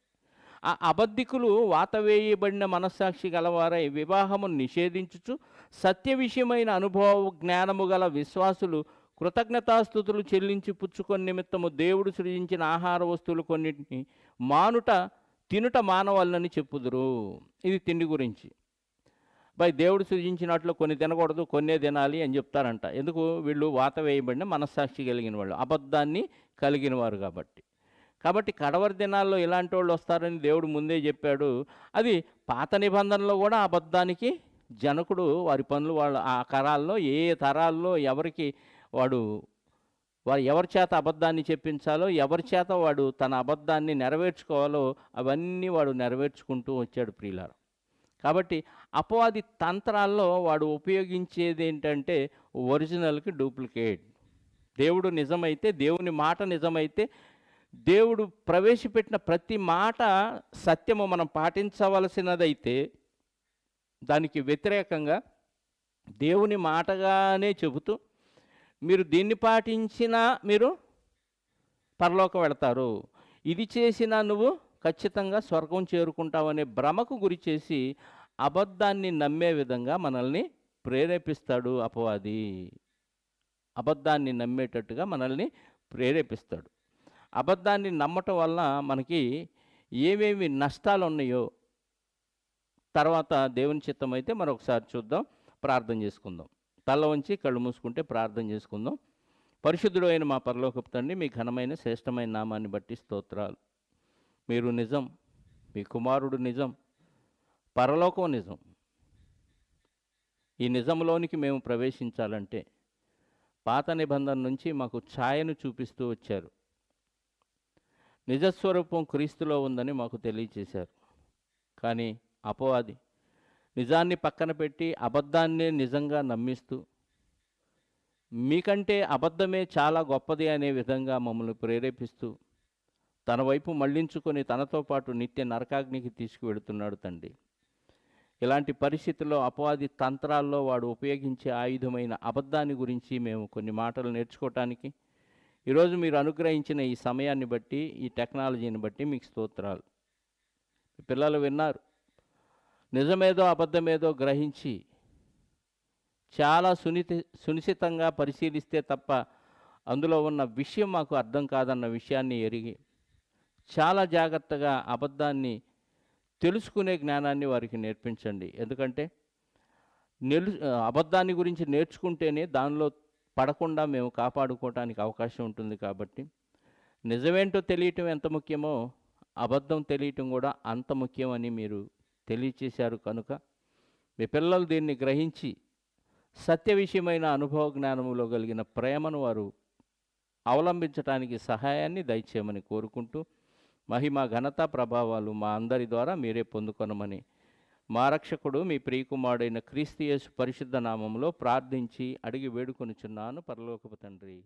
ఆ అబద్ధికులు వాత వేయబడిన మనస్సాక్షి గలవారై వివాహము నిషేధించుచు సత్య విషయమైన అనుభవ జ్ఞానము గల విశ్వాసులు కృతజ్ఞతాస్థుతులు చెల్లించి పుచ్చుకొని నిమిత్తము దేవుడు సృజించిన ఆహార వస్తువులు కొన్నిటిని తినుట మానవాళ్ళని చెప్పుదురు. ఇది తిండి గురించి. దేవుడు సృజించినట్లు కొన్ని తినకూడదు, కొన్నే తినాలి అని చెప్తారంట. ఎందుకు? వీళ్ళు వాత వేయబడిన మనస్సాక్షి కలిగిన వాళ్ళు, అబద్ధాన్ని కలిగిన వారు కాబట్టి కడవరి దినాల్లో ఇలాంటి వాళ్ళు వస్తారని దేవుడు ముందే చెప్పాడు. అది పాత నిబంధనలో కూడా అబద్ధానికి జనకుడు వారి పనులు ఆ తరాల్లో ఏ తరాల్లో వారు ఎవరి చేత అబద్ధాన్ని చెప్పించాలో, ఎవరి చేత వాడు తన అబద్ధాన్ని నెరవేర్చుకోవాలో అవన్నీ వాడు నెరవేర్చుకుంటూ వచ్చాడు ప్రియులారా. కాబట్టి అపవాది తంత్రాల్లో వాడు ఉపయోగించేది ఏంటంటే ఒరిజినల్కి డూప్లికేట్. దేవుడు నిజమైతే, దేవుని మాట నిజమైతే, దేవుడు ప్రవేశపెట్టిన ప్రతి మాట సత్యము మనం పాటించవలసినదైతే దానికి వ్యతిరేకంగా దేవుని మాటగానే చెబుతూ మీరు దీన్ని పాటించినా మీరు పరలోకం వెళతారు, ఇది చేసినా నువ్వు ఖచ్చితంగా స్వర్గం చేరుకుంటావనే భ్రమకు గురి చేసి అబద్ధాన్ని నమ్మే విధంగా మనల్ని ప్రేరేపిస్తాడు అపవాది. అబద్ధాన్ని నమ్మేటట్టుగా మనల్ని ప్రేరేపిస్తాడు. అబద్ధాన్ని నమ్మటం వల్ల మనకి ఏమేమి నష్టాలు ఉన్నాయో తర్వాత దేవుని చిత్తం అయితే మరొకసారి చూద్దాం. ప్రార్థన చేసుకుందాం. తల వంచి కళ్ళు మూసుకుంటే ప్రార్థన చేసుకుందాం. పరిశుద్ధుడు అయిన మా పరలోకపు తండ్రి, మీ ఘనమైన శ్రేష్టమైన నామాన్ని బట్టి స్తోత్రాలు. మీరు నిజం, మీ కుమారుడు నిజం, పరలోకం నిజం. ఈ నిజంలోనికి మేము ప్రవేశించాలంటే పాత నిబంధన నుంచి మాకు ఛాయను చూపిస్తూ వచ్చారు. నిజస్వరూపం క్రీస్తులో ఉందని మాకు తెలియచేశారు. కానీ అపవాది నిజాన్ని పక్కన పెట్టి అబద్ధాన్నే నిజంగా నమ్మిస్తూ మీకంటే అబద్ధమే చాలా గొప్పది అనే విధంగా మమ్మల్ని ప్రేరేపిస్తూ తన వైపు మళ్లించుకొని తనతో పాటు నిత్య నరకాగ్నికి తీసుకువెడుతున్నాడు తండ్రి. ఇలాంటి పరిస్థితుల్లో అపవాది తంత్రాల్లో వాడు ఉపయోగించే ఆయుధమైన అబద్ధాన్ని గురించి మేము కొన్ని మాటలు నేర్చుకోవటానికి ఈరోజు మీరు అనుగ్రహించిన ఈ సమయాన్ని బట్టి, ఈ టెక్నాలజీని బట్టి మీకు స్తోత్రాలు. పిల్లలు విన్నారు, నిజమేదో అబద్ధమేదో గ్రహించి చాలా సునిశితంగా పరిశీలిస్తే తప్ప అందులో ఉన్న విషయం మాకు అర్థం కాదన్న విషయాన్ని ఎరిగి చాలా జాగ్రత్తగా అబద్ధాన్ని తెలుసుకునే జ్ఞానాన్ని వారికి నేర్పించండి. ఎందుకంటే అబద్ధాన్ని గురించి నేర్చుకుంటేనే దానిలో పడకుండా మేము కాపాడుకోవటానికి అవకాశం ఉంటుంది. కాబట్టి నిజమేంటో తెలియటం ఎంత ముఖ్యమో అబద్ధం తెలియటం కూడా అంత ముఖ్యమని మీరు తెలియచేశారు. కనుక మీ పిల్లలు దీన్ని గ్రహించి సత్య విషయమైన అనుభవ జ్ఞానములో కలిగిన ప్రేమను వారు అవలంబించడానికి సహాయాన్ని దయచేయమని కోరుకుంటూ, మహిమ ఘనత ప్రభావాలు మా అందరి ద్వారా మీరే పొందుకొనమని మా రక్షకుడు మీ ప్రియకుమారుడైన క్రీస్తు యేసు పరిశుద్ధ నామములో ప్రార్థించి అడిగి వేడుకొనుచున్నాను పరలోకపు తండ్రి.